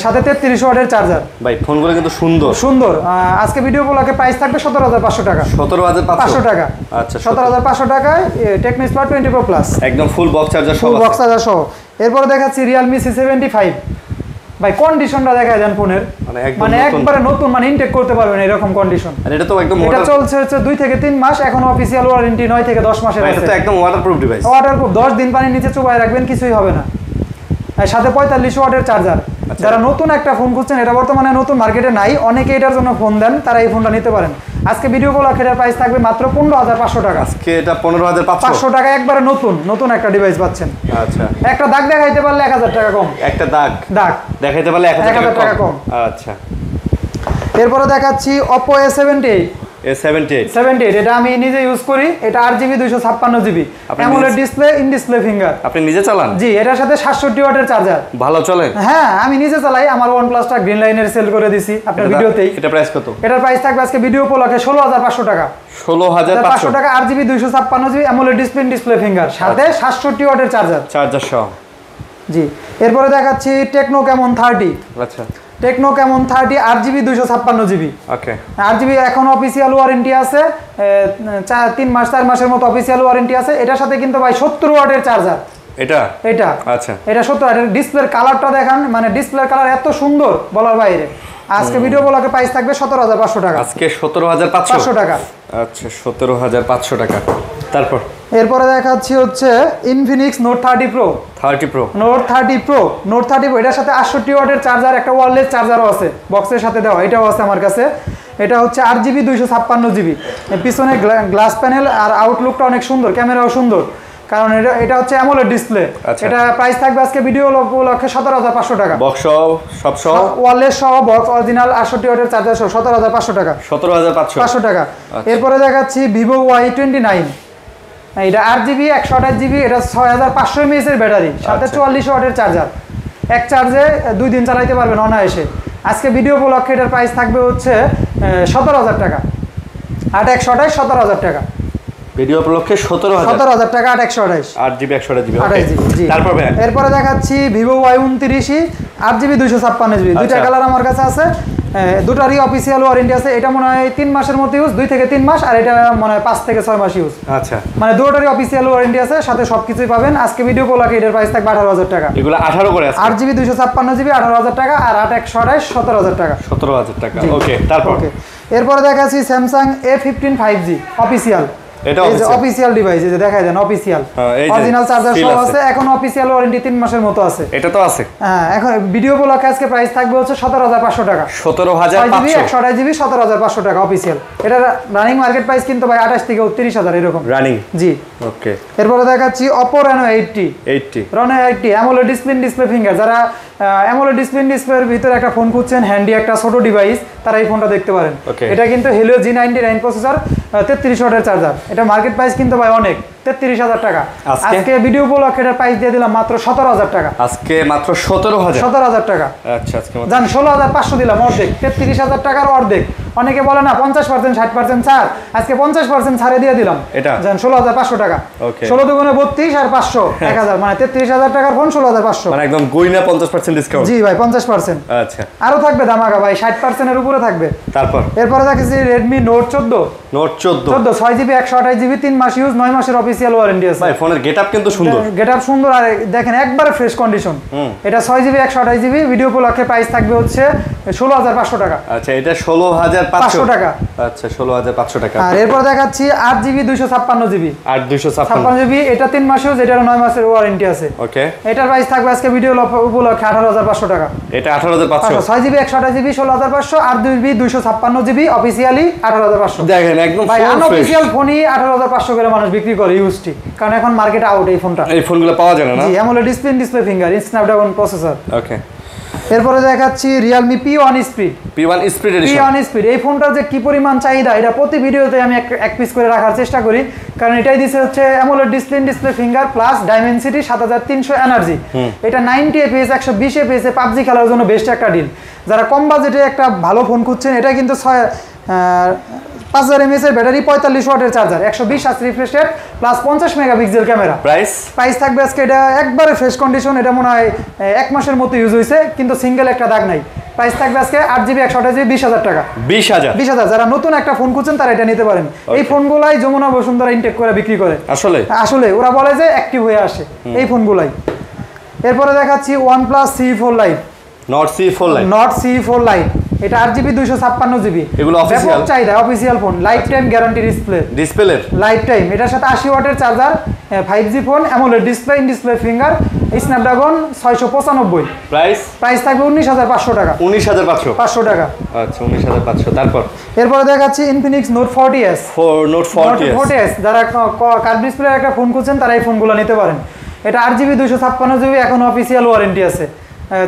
সাথে 33 ওয়াটের চার্জার। ভাই ফোনগুলো কিন্তু সুন্দর। আজকে ভিডিও ব্লগে প্রাইস থাকবে 17500 টাকা। 17500 টাকা। আচ্ছা, 17500 টাকায় টেকনো স্পার্ক 20 Pro Plus, একদম ফুল বক্স চার্জার সহ। এরপর দেখাচ্ছি Realme C75। ভাই কন্ডিশনটা দেখা যান ফোনের, মানে একবারে নতুন, মানে ইনটেক করতে পারবেন এরকম কন্ডিশন। আর এটা তো একদম এটা চলছে হচ্ছে 2 থেকে 3 মাস, এখন অফিশিয়াল ওয়ারেন্টি 9 থেকে 10 মাসের আছে। এটা তো একদম ওয়াটারপ্রুফ ডিভাইস। 10 দিন পানির নিচে চুবাই রাখবেন, কিছুই হবে না। সাথে 45 ওয়াটের চার্জার। যারা নতুন একটা ফোন খুঁজছেন, এটা বর্তমানে নতুন মার্কেটে নাই, অনেকে এটার জন্য ফোন দেন, তারা এই ফোনটা নিতে পারেন। আজকে ভিডিও ব্লগে এটার প্রাইস থাকবে মাত্র 15500 টাকা। আজকে এটা 15500 টাকা, একবারে নতুন একটা ডিভাইস পাচ্ছেন। আচ্ছা, একটা দাগ দেখাইতে পারলে 1000 টাকা কম। একটা দাগ দেখাইতে পারলে 1000 টাকা কম। আচ্ছা, এরপরে দেখাচ্ছি Oppo A78। এটা আমি নিজে ইউজ করি। এটা 8GB 256GB AMOLED display, in display finger. আপনি নিজে চালান? জি, এটার সাথে 67 ওয়াটের চার্জার। ভালো চলে? হ্যাঁ, আমি নিজে চালাই। আমার OnePlus-টা গ্রিন লাইনের সেল করে দিছি আপনার ভিডিওতেই। এটা প্রাইস কত? এটার প্রাইস থাকবে আজকে ভিডিও উপলক্ষে 16500 টাকা। 16500 টাকা। 8GB 256GB AMOLED display finger, সাথে 67 ওয়াটের চার্জার সহ। জি, এরপরে দেখাচ্ছি টেকনো ক্যামন 30। আচ্ছা, টেকনো ক্যামন 30 8GB 256GB। ওকে, 8GB এখন অফিশিয়াল ওয়ারেন্টি আছে, 4 মাসের মতো অফিশিয়াল ওয়ারেন্টি আছে। এটার সাথে কিন্তু ভাই 70 ওয়াটের চার্জার। এটা আচ্ছা, এটা 70 ওয়াটের। ডিসপ্লের কালারটা দেখান, মানে ডিসপ্লের কালার এত সুন্দর বলার বাইরে। আজকে ভিডিও ব্লগে প্রাইস থাকবে 17500 টাকা। আজকে 17500 টাকা। আচ্ছা, 17500 টাকা। তারপর এরপরে দেখাচ্ছি হচ্ছে Infinix Note 30 Pro। Note 30 Pro এটার সাথে 68 ওয়াটের চার্জার, একটা ওয়্যারলেস চার্জারও আছে, বক্সের সাথে দেওয়া, এটাও আছে আমার কাছে। এটা হচ্ছে 8GB 256GB। পিছনে গ্লাস প্যানেল, আর আউটলুকটা অনেক সুন্দর, ক্যামেরাও সুন্দর, কারণ এটা হচ্ছে অ্যামোলেড ডিসপ্লে। এটা প্রাইস থাকবে আজকে ভিডিও উপলক্ষে 17500 টাকা। বক্স সব সহ, ওয়্যারলেস সহ, বক্স অরিজিনাল 68 ওয়াটের চার্জার সহ 17500 টাকা। 17500 টাকা। এরপরে দেখাচ্ছি Vivo Y29। এটা 8GB 128GB, এটা 6500 mAh এর ব্যাটারি, সাথে 44 ওয়াটের চার্জার। এক চার্জে 2 দিন চালাইতে পারবেন অনায়াসে। আজকে ভিডিও উপলক্ষে এটার প্রাইস থাকবে হচ্ছে 17000 টাকা। 8128 17000 টাকা। ভিডিও উপলক্ষে 17000 টাকা। 8128 8GB 128GB। জি। এরপরে দেখাচ্ছি Vivo Y29 8GB 256GB। দুইটা কালার আমার কাছে আছে, দুটারই অফিশিয়াল ওয়ারেন্টি আছে। এটা মনে হয় 3 মাসের মতো ইউজ, 2 থেকে 3 মাস, আর এটা মনে হয় 5 থেকে 6 মাস ইউজ। আচ্ছা, মানে দুটারই অফিশিয়াল ওয়ারেন্টি আছে, সাথে সবকিছুই পাবেন। আজকে ভিডিও উপলক্ষে এটার প্রাইস থাকবে 18000 টাকা। এগুলো 18 করে আছে। 8GB 256GB 18000 টাকা, আর 8128 17000 টাকা। 17000 টাকা। ওকে, তারপর এরপরে দেখাচ্ছি Samsung A15 5G অফিশিয়াল। এটা অফিশিয়াল ডিভাইস, এই যে দেখাই দেন অফিশিয়াল অরিজিনাল চার্জার সহ আছে, এখন অফিশিয়াল ওয়ারেন্টি 3 মাসের মতো আছে। এটা তো আছে। হ্যাঁ, এখন ভিডিও উপলক্ষে আজকে প্রাইস থাকবে হচ্ছে 17500 টাকা। 17500 128 জিবি 17500 টাকা অফিশিয়াল। এটা রানিং মার্কেট প্রাইস কিন্তু ভাই 28 থেকে 39000 এরকম রানিং। জি ওকে, এরপরে দেখাচ্ছি Oppo Reno 80 Reno 80 AMOLED display finger. যারা AMOLED ডিসপ্লের ভিতরে একটা ফোন খুঁজছেন, হ্যান্ডি একটা ছোট ডিভাইস, তারা এই ফোনটা দেখতে পারেন। এটা কিন্তু Helio G99 প্রসেসর, 33 ওয়াটের চার্জার। এটা মার্কেট প্রাইস কিন্তু ভাই অনেক, 33000 টাকা। আজকে ভিডিও উপলক্ষে এটার প্রাইস দিয়ে দিলাম মাত্র 17000 টাকা। আজকে মাত্র 17000 টাকা। আচ্ছা, আজকে জান 16500 দিলাম, অর্ধেক, 33000 টাকার অর্ধেক। অনেকে বলে না 50% 60% ছাড়, আজকে 50% ছাড়ে দিয়ে দিলাম। এটা জান 16500 টাকা। 16 দুগুণে 32 আর 500 1000, মানে 33000 টাকার ফোন 16500, মানে একদম গইনা 50% ডিসকাউন্ট। জি ভাই 50%। আচ্ছা, আরো থাকবে ধামাকা ভাই, 60% এর উপরে থাকবে। এরপরে দেখেছি Redmi Note 14 6GB 128GB 3 মাস ইউজ, 9 মাসের অফিশিয়াল ওয়ারেন্টি আছে। ভাই ফোনের গেটআপ কিন্তু সুন্দর, গেটআপ সুন্দর, আর দেখেন একবারে ফ্রেশ কন্ডিশন। এটা 6GB 128GB, ভিডিও উপলক্ষে প্রাইস থাকবে হচ্ছে 16500 টাকা। আচ্ছা, এটা 16500 টাকা। আচ্ছা, 16500 টাকা। আর এরপর দেখাচ্ছি 8GB 256GB 8 এটা 3 মাস ইউজ, এটার 9 মাসের ওয়ারেন্টি আছে। ওকে, এটার প্রাইস থাকবে আজকে ভিডিও উপলক্ষে 18500 টাকা। এটা 18500। 6GB 128GB 16500, 8GB 256GB officially 18500। দেখেন একদম ভাই আনঅফিশিয়াল ফোনই 18500 করে মানুষ বিক্রি করে ইউজটি, কারণ এখন মার্কেট আউট এই ফোনটা। এই ফোনগুলো পাওয়া যায় না। জি, AMOLED display finger, Snapdragon processor. Okay, এরপরে দেখাচ্ছি Realme P1 Speed এডিশন। এই ফোনটার যে কি পরিমাণ চাহিদা, এটা প্রতি ভিডিওতে আমি এক পিস করে রাখার চেষ্টা করি, কারণ এটাই দিছে হচ্ছে AMOLED display finger plus Dimensity 7300 energy. এটা 90 fps 120 fps এ PUBG খেলার জন্য বেস্ট একটা ডিল। যারা কম বাজেটে একটা ভালো ফোন খুঁজছেন, এটা কিন্তু 5000 mAh এর ব্যাটারি, 45 ওয়াটের charger, 120 Hz refresh rate plus 50 megapixel camera. Price থাকবে আজকে, এটা একবারে ফ্রেশ কন্ডিশন, এটা মনে হয় 1 মাসের মতো ইউজ হয়েছে, কিন্তু সিঙ্গেল একটা দাগ নাই। প্রাইস থাকবে আজকে 8GB 128GB 20000 টাকা। 20000 যারা নতুন একটা ফোন খুঁজছেন তারা এটা নিতে পারেন। এই ফোনগুলাই যমুনা বসুন্ধরা ইনটেক করে বিক্রি করে। আসলে ওরা বলে যে অ্যাক্টিভ হয়ে আসে এই ফোনগুলাই। এরপরে দেখাচ্ছি OnePlus CE4 Lite, Nord CE4 Lite। এটা 8GB 256GB, এগুলো অফিশিয়াল চাহিদা, official phone, life time guarantee display life time. এটার সাথে 80 ওয়াটের charger, 5G phone, AMOLED display finger, Snapdragon 695। Price থাকবে 19500 টাকা। 19500 টাকা। আচ্ছা, 19500। এরপরে দেখাচ্ছি Infinix Note 40s। যারা কার্ভ ডিসপ্লের একটা ফোন খুঁজছেন তারা এই ফোনগুলো নিতে পারেন। এটা 8GB 256GB, এখন অফিশিয়াল ওয়ারেন্টি আছে,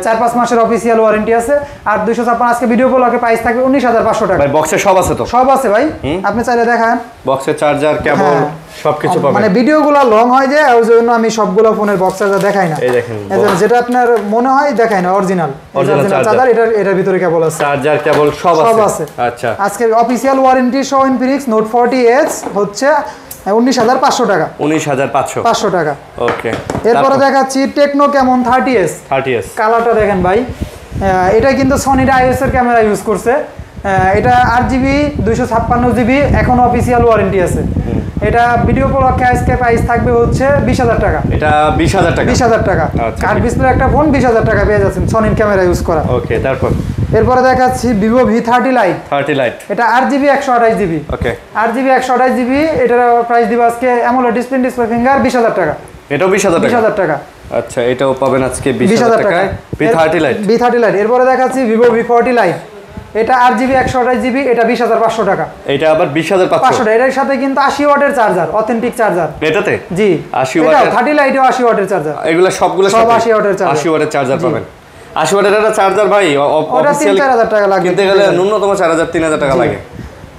4-5 মাসের অফিশিয়াল ওয়ারেন্টি আছে। আর 256 আজকে ভিডিও উপলক্ষে প্রাইস থাকবে 19500 টাকা। ভাই বক্সে সব আছে তো? সব আছে ভাই, আপনি চাইলে দেখান। বক্সে চার্জার, কেবল সবকিছু পাবেন। মানে ভিডিওগুলো লং হয় যে, ওই জন্য আমি সবগুলো ফোনের বক্স চার্জার দেখাই না। এই দেখেন, যেটা আপনার মনে হয় দেখাই না, অরিজিনাল চার্জার। এটার ভিতরে কেবল আছে, চার্জার কেবল সব আছে। আচ্ছা, আজকে অফিশিয়াল ওয়ারেন্টি সহ Infinix Note 40s হচ্ছে 19500 টাকা। 19500 টাকা। ওকে, এরপরে দেখাচ্ছি Tecno Camon 30s। কালারটা দেখেন ভাই, এটা কিন্তু Sony ISO এর ক্যামেরা ইউজ করছে। এটা 8GB 256GB, এখন অফিশিয়াল ওয়ারেন্টি আছে। এটা ভিডিও উপলক্ষে আজকে প্রাইস থাকবে হচ্ছে 20000 টাকা। এটা 20000 টাকা। কার্ভ ডিসপ্লে একটা ফোন 20000 টাকা পেয়ে যাচ্ছেন, Sony ক্যামেরা ইউজ করা। ওকে, এরপরে দেখাচ্ছি Vivo V30 Lite। এটা 8GB 128GB। 8GB 128GB, এটার প্রাইস দিব আজকে AMOLED ডিসপ্লে ফিঙ্গার 20000 টাকা। এটাও 20000 টাকা। আচ্ছা, এটাও পাবেন আজকে 20000 টাকায়, V30 Lite। এরপরে দেখাচ্ছি Vivo V40 Lite। এটা 8GB 128GB, এটা 20500 টাকা। এটা আবার 20500 টাকা। এর সাথে কিন্তু 80 ওয়াটের চার্জার, অথেন্টিক চার্জার এটাতে। জি, 80 ওয়াট। এটা 30 Lite 80 ওয়াটের চার্জার। এগুলা সবগুলো সব 80 ওয়াটের চার্জার। 80 ওয়াটের চার্জার পাবেন। 80 ওয়াটের একটা চার্জার ভাই অফিশিয়ালি 3000 টাকা লাগে, কিনতে গেলে ন্যূনতম 4000-3000 টাকা লাগে।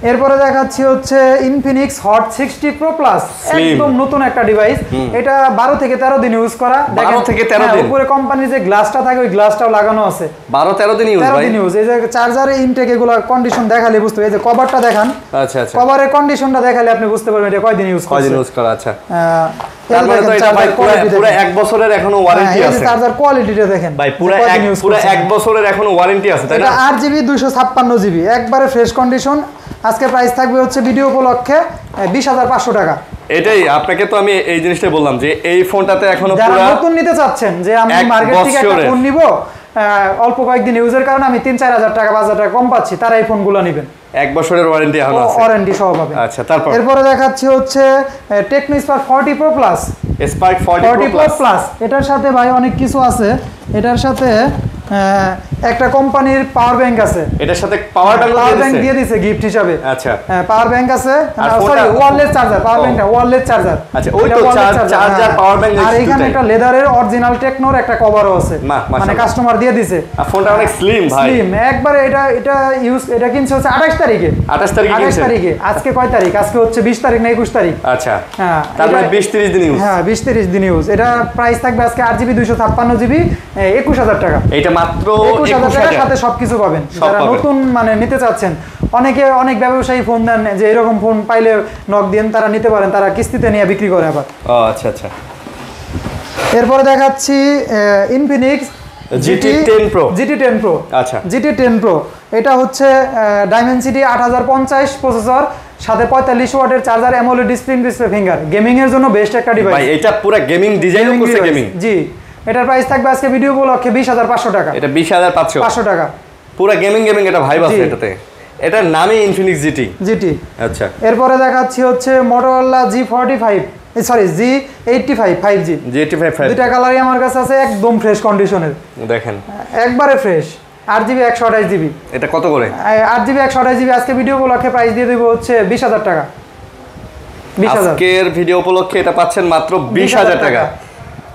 এরপরে দেখাচ্ছি হচ্ছে Infinix Hot 60 Pro Plus, একদম নতুন একটা ডিভাইস। এটা 12 থেকে 13 দিন ইউজ করা। 12 থেকে 13 দিন। উপরে কোম্পানির যে গ্লাসটা থাকে ওই গ্লাসটাও লাগানো আছে। 12-13 দিন ইউজ ভাই। 13 দিন ইউজ। এই যে চার্জারে ইনটেক এগুলা কন্ডিশন দেখালে বুঝতে হবে। এই যে কভারটা দেখান। আচ্ছা, কভারের কন্ডিশনটা দেখালে আপনি বুঝতে পারবেন এটা কয়দিন ইউজ করা। আচ্ছা, তার মানে তো এটা ভাই পুরো 1 বছরের এখনো ওয়ারেন্টি আছে। এই চার্জার কোয়ালিটিটা দেখেন ভাই, পুরো 1 বছরের এখনো ওয়ারেন্টি আছে, তাই না? এটা 8GB 256GB, একবারে ফ্রেশ কন্ডিশন। আজকে প্রাইস থাকবে হচ্ছে ভিডিও উপলক্ষে 20500 টাকা। এটাই আপনাকে তো আমি এই জিনিসটাই বললাম যে এই ফোনটাতে এখনো পুরো নতুন নিতে চাচ্ছেন, যে আমি মার্কেট থেকে একটা ফোন নিব অল্প কয়েকদিন ইউজের কারণে আমি 3-4 হাজার টাকা 5,000 টাকা কম পাচ্ছি, তারা এই ফোনগুলো নেবেন। 1 বছরের ওয়ারেন্টি এখন আছে, ওয়ারেন্টি সহ পাবেন। আচ্ছা, তারপর এরপরে দেখাচ্ছি হচ্ছে Tecno Spark 40 Pro Plus। Spark 40 Pro Plus এটার সাথে ভাই অনেক কিছু আছে। এটার সাথে একটা কোম্পানির পাওয়ার ব্যাংক আছে, এটার সাথে পাওয়ার ব্যাংক দিয়ে দিয়েছে গিফট হিসাবে। আচ্ছা, পাওয়ার ব্যাংক আছে, সরি ওয়্যারলেস চার্জার, পাওয়ার ব্যাংকটা ওয়্যারলেস চার্জার। আচ্ছা, ওই তো চার্জার পাওয়ার ব্যাংক। আর এখানে একটা লেদারের অরিজিনাল টেকনোর একটা কভারও আছে, মানে কাস্টমার দিয়ে দিয়েছে। আর ফোনটা অনেক স্লিম ভাই, স্লিম একবারে। এটা কিনছে হচ্ছে 28 তারিখে। 28 তারিখে। আজকে কয় তারিখ? আজকে হচ্ছে 20 তারিখ না 21 তারিখ। আচ্ছা, হ্যাঁ, তারপরে 20-30 দিন ইউজ। হ্যাঁ, 20-30 দিন ইউজ। এটা প্রাইস থাকবে আজকে 8GB 256GB 21,000 টাকা। এটা মাত্র 21,000 টাকার সাথে সবকিছু পাবেন। যারা নতুন মানে নিতে চাচ্ছেন, অনেক ব্যবসায়ী ফোন দেন যে এরকম ফোন পাইলে নক দেন, তারা নিতে পারেন, তারা কিস্তিতে নিয়ে বিক্রি করে আবার। আচ্ছা আচ্ছা। এরপরে দেখাচ্ছি Infinix GT10 Pro। GT10 Pro, আচ্ছা, GT10 Pro এটা হচ্ছে Dimensity 8050 প্রসেসর, সাথে 45 ওয়াটের charger, AMOLED display finger. Gaming এর জন্য বেস্ট একটা ডিভাইস ভাই। এটা পুরো গেমিং ডিজাইন করছে, গেমিং। জি, এটার প্রাইস থাকবে আজকে ভিডিও উপলক্ষে 20,500 টাকা। এটা 20,500 টাকা। পুরো গেমিং এটা ভাইব আছে এটাতে। এটার নামই ইনফিনিক্স GT। আচ্ছা, এরপরে দেখাচ্ছি হচ্ছে Motorola G45, sorry G85 5G। দুইটা কালারই আমার কাছে আছে, একদম ফ্রেশ কন্ডিশনের, দেখেন একবারে ফ্রেশ। 8GB 128GB। এটা কত করে? 8GB 128GB আজকে ভিডিও উপলক্ষে প্রাইস দিয়ে দেব হচ্ছে 20,000 টাকা। 20,000 আজকের ভিডিও উপলক্ষে এটা পাচ্ছেন মাত্র 20,000 টাকা।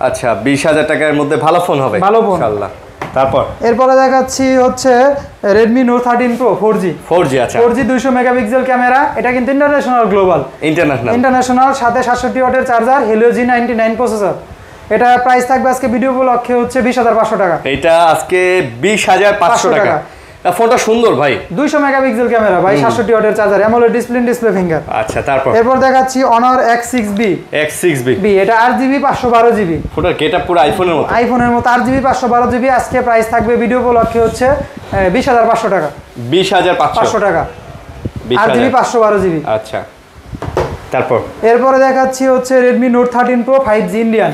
আচ্ছা, 20,000 টাকার মধ্যে ভালো ফোন হবে ইনশাআল্লাহ। তারপর এরপরে দেখাচ্ছি হচ্ছে Redmi Note 13 Pro 4G। আচ্ছা, 4G 200 মেগাপিক্সেল ক্যামেরা। এটা কিন্তু ইন্টারন্যাশনাল, সাথে 67 ওয়াটের চার্জার, Helio G99 প্রসেসর। এটা প্রাইস থাকবে আজকে ভিডিও উপলক্ষে হচ্ছে 20,500 টাকা। এটা আজকে 20,500 টাকা। ফোনটা সুন্দর ভাই, 200 মেগাপিক্সেল ক্যামেরা ভাই, 67 ওয়াটের চার্জার, অ্যামোলেড ডিসপ্লে ফিঙ্গার। আচ্ছা, তারপর এরপর দেখাচ্ছি Honor X6B। এটা 8GB 512GB। ফোনটার গেটআপ পুরো আইফোনের মতো 8GB 512GB। আজকে প্রাইস থাকবে ভিডিও উপলক্ষে হচ্ছে 20,500 টাকা। 20,500 টাকা, 8GB 512GB। আচ্ছা, তারপর এরপরে দেখাচ্ছি হচ্ছে Redmi Note 13 Pro 5G Indian.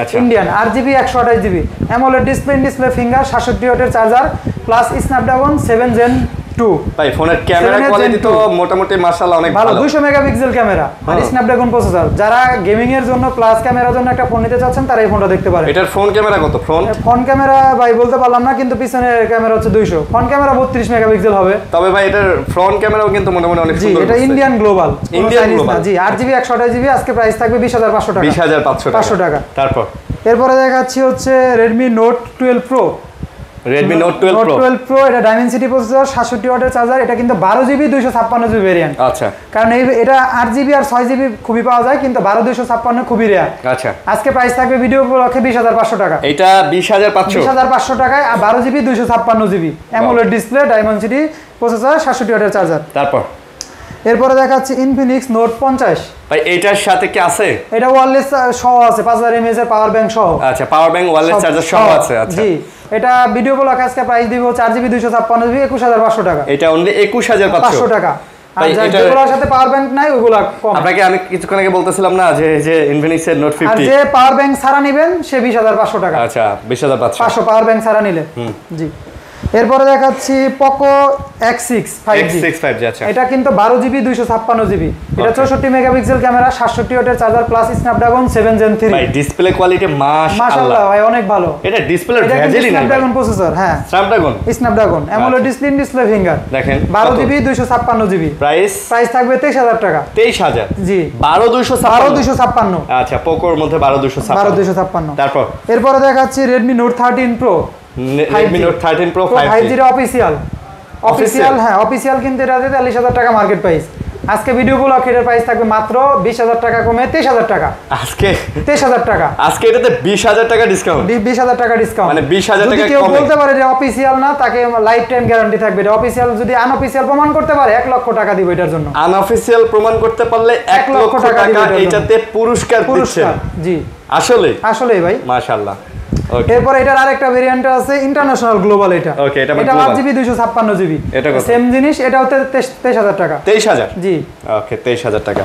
আচ্ছা, 8GB 128GB, AMOLED display finger, 67 ওয়াটের চার্জার, প্লাস স্ন্যাপড্রাগন 7 Gen 2। ভাই ফোনের ক্যামেরা কোয়ালিটি তো মোটামুটি মাশাআল্লাহ অনেক ভালো। 200 মেগাপিক্সেল ক্যামেরা আর স্ন্যাপড্রাগন প্রসেসর। যারা গেমিং এর জন্য প্লাস ক্যামেরার জন্য একটা ফোন নিতে চাচ্ছেন, তারা এই ফোনটা দেখতে পারেন। এটার ফ্রন্ট ক্যামেরা কত? ফ্রন্ট ক্যামেরা ভাই বলতে পারলাম না, কিন্তু পিছনের ক্যামেরা হচ্ছে 200। ফ্রন্ট ক্যামেরা 32 মেগাপিক্সেল হবে। তবে ভাই এটার ফ্রন্ট ক্যামেরাও কিন্তু মোটামুটি অনেক সুন্দর। এটা ইন্ডিয়ান গ্লোবাল। জি, 8GB 128GB আজকে প্রাইস থাকবে 20,500 টাকা। 20,500 টাকা। তারপর এরপরে দেখাচ্ছি হচ্ছে Redmi Note 12 Pro। এটা Dimensity প্রসেসর, 67 ওয়াটের চার্জার। এটা কিন্তু 12GB 256GB ভেরিয়েন্ট। আচ্ছা, কারণ এটা 8GB আর 6GB খুবই পাওয়া যায়, কিন্তু 12 256 খুবই রেয়ার। আচ্ছা, আজকে প্রাইস থাকবে ভিডিও উপলক্ষে 20,500 টাকা। এটা 20,500 টাকায়, আর 12GB 256GB AMOLED display, Dimensity processor, 67 ওয়াটের চার্জার। তারপর এরপরে দেখাচ্ছি Infinix Note 50। ভাই এটার সাথে কি আছে? এটা ওয়্যারলেস সহ আছে, 5000 mAh এর পাওয়ার ব্যাংক সহ। আচ্ছা, পাওয়ার ব্যাংক ওয়্যারলেস চার্জার সহ আছে। আচ্ছা, জি, এটা ভিডিও উপলক্ষে আজকে প্রাইস দিব 4GB 256GB 21,500 টাকা। এটা অনলি 21,500 টাকা। আর যেগুলোর সাথে পাওয়ার ব্যাংক নাই ওগুলা কম। আপনাকে আমি কিছুক্ষণ আগে বলতেছিলাম না যে Infinix এর Note 50, আর যে পাওয়ার ব্যাংক ছাড়া নেবেন সে 20,500 টাকা। আচ্ছা, 20,500 পাওয়ার ব্যাংক ছাড়া নিলে। জি, এরপরে দেখাচ্ছি Poco X6 5G। আচ্ছা, এটা কিন্তু 12GB 256GB। এটা 64 মেগাপিক্সেল ক্যামেরা, 67 ওয়াটের চার্জার, প্লাস স্ন্যাপড্রাগন 7 Gen 3। ভাই ডিসপ্লে কোয়ালিটি মাশাআল্লাহ ভাই অনেক ভালো। এটা ডিসপ্লের ভেজেলই না, স্ন্যাপড্রাগন প্রসেসর। হ্যাঁ, স্ন্যাপড্রাগন অ্যামোলেড ডিসপ্লে ফিঙ্গার। দেখেন 12GB 256GB। প্রাইস থাকবে 23,000 টাকা। 23,000? জি, 12,256। আচ্ছা, পোকোর মধ্যে 12,256। তারপর এরপরে দেখাচ্ছি Redmi Note 13 Pro। Redmi Note 13 Pro 5G official. হ্যাঁ, অফিশিয়াল, কিন্তু এটা 43,000 টাকা মার্কেট প্রাইস। আজকে ভিডিও উপলক্ষে এর প্রাইস থাকবে মাত্র 20,000 টাকা কমে 23,000 টাকা। আজকে 23,000 টাকা। আজকে এটাতে 20,000 টাকা ডিসকাউন্ট। 20,000 টাকা ডিসকাউন্ট, মানে 20,000 টাকা কমে। কেউ বলতে পারে যে অফিশিয়াল না, তাকে লাইফ টাইম গ্যারান্টি থাকবে। এটা অফিশিয়াল, যদি আনঅফিশিয়াল প্রমাণ করতে পারে 1 লক্ষ টাকা দিব এটার জন্য। আনঅফিশিয়াল প্রমাণ করতে পারলে 1 লক্ষ টাকা এইটাতে পুরস্কার দিচ্ছে। জি, আসলেই ভাই মাশাআল্লাহ। এরপর এটার আরেকটা ভেরিয়েন্ট আছে ইন্টারন্যাশনাল গ্লোবাল। এটা 8GB 256GB। এটা সেম জিনিস, এটাও 23,000 টাকা। 23,000? জি, ওকে, 23,000 টাকা।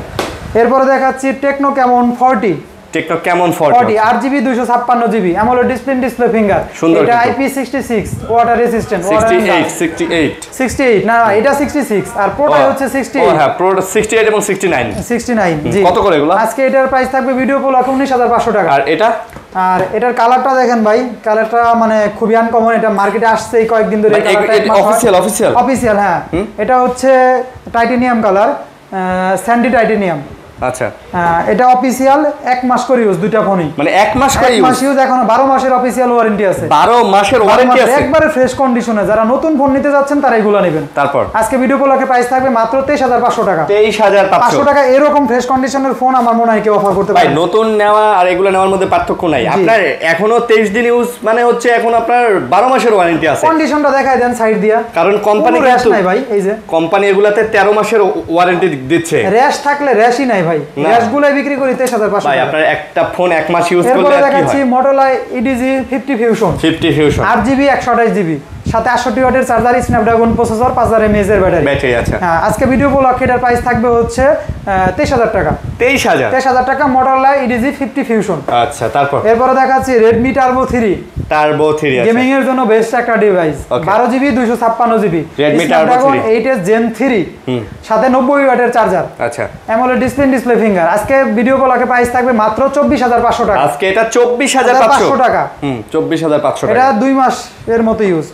এরপরে দেখাচ্ছি techno Camon 40। Techno Camon 40 8GB 256GB AMOLED display finger. এটা IP66 ওয়াটার রেজিস্ট্যান্ট 68 না এটা 66 আর প্রোটা হচ্ছে 68। ও হ্যাঁ প্রোটা 68 এবং 69 জি। কত করে এগুলো? আজকে এটার প্রাইস থাকবে ভিডিও উপলক্ষে 19500 টাকা। আর এটার কালারটা দেখেন ভাই, কালারটা মানে খুবই আনকমন। এটা মার্কেটে আসছে এই কয়েকদিন ধরে। এই কালারটা অফিশিয়াল হ্যাঁ। এটা হচ্ছে টাইটানিয়াম কালার, স্যান্ডি টাইটানিয়াম। আচ্ছা এটা অফিশিয়াল 1 মাস করে ইউজ, দুইটা ফোনই মানে 1 মাস করে ইউজ। এখন 12 মাসের অফিশিয়াল ওয়ারেন্টি আছে। 12 মাসের ওয়ারেন্টি আছে একবারে ফ্রেশ কন্ডিশনে। যারা নতুন ফোন নিতে যাচ্ছেন তারা এগুলো নেবেন। তারপর আজকে ভিডিও উপলক্ষে প্রাইস থাকবে মাত্র 23500 টাকা। 23500 টাকা। এরকম ফ্রেশ কন্ডিশনের ফোন আমার মনে হয় কেউ অফার করতে পারে। ভাই নতুন নেওয়া আর এগুলো নেওয়ার মধ্যে পার্থক্য নাই। আপনার এখনো 23 দিন ইউজ মানে হচ্ছে এখন আপনার 12 মাসের ওয়ারেন্টি আছে। কন্ডিশনটা দেখাই দেন সাইড দিয়া, কারণ কোম্পানি র্যাশ নাই ভাই। এই যে কোম্পানি এগুলাতে 13 মাসের ওয়ারেন্টি দিচ্ছে। র্যাশ থাকলে র্যাশই নাই ভাই, র্যাশগুলো বিক্রি করি 23500 ভাই। আপনার একটা ফোন 1 মাস ইউজ করলে কি হয়? দেখাচ্ছি Motorola EDG 50 Fusion 8GB 128GB সাথে 68 ওয়াটের চার্জার, স্ন্যাপড্রাগন প্রসেসর, 5000 mAh এর ব্যাটারি আছে। হ্যাঁ আজকে ভিডিও উপলক্ষে এটার প্রাইস থাকবে হচ্ছে 23000 টাকা। 23000 টাকা Motorola EDG 50 Fusion। আচ্ছা তারপর এরপরে দেখাচ্ছি Redmi Turbo 3 আছে গেমিং এর জন্য বেস্ট একটা device. 12GB 256GB Redmi Turbo 3 8s Gen 3 সাথে 90 ওয়াটের চার্জার। আচ্ছা অ্যামোলেড ডিসপ্লে ফিঙ্গার। আজকে ভিডিও উপলক্ষে প্রাইস থাকবে মাত্র 24500 টাকা। আজকে এটা 24500 টাকা। 24500 টাকা। এটা 2 মাস এর মতো ইউজ।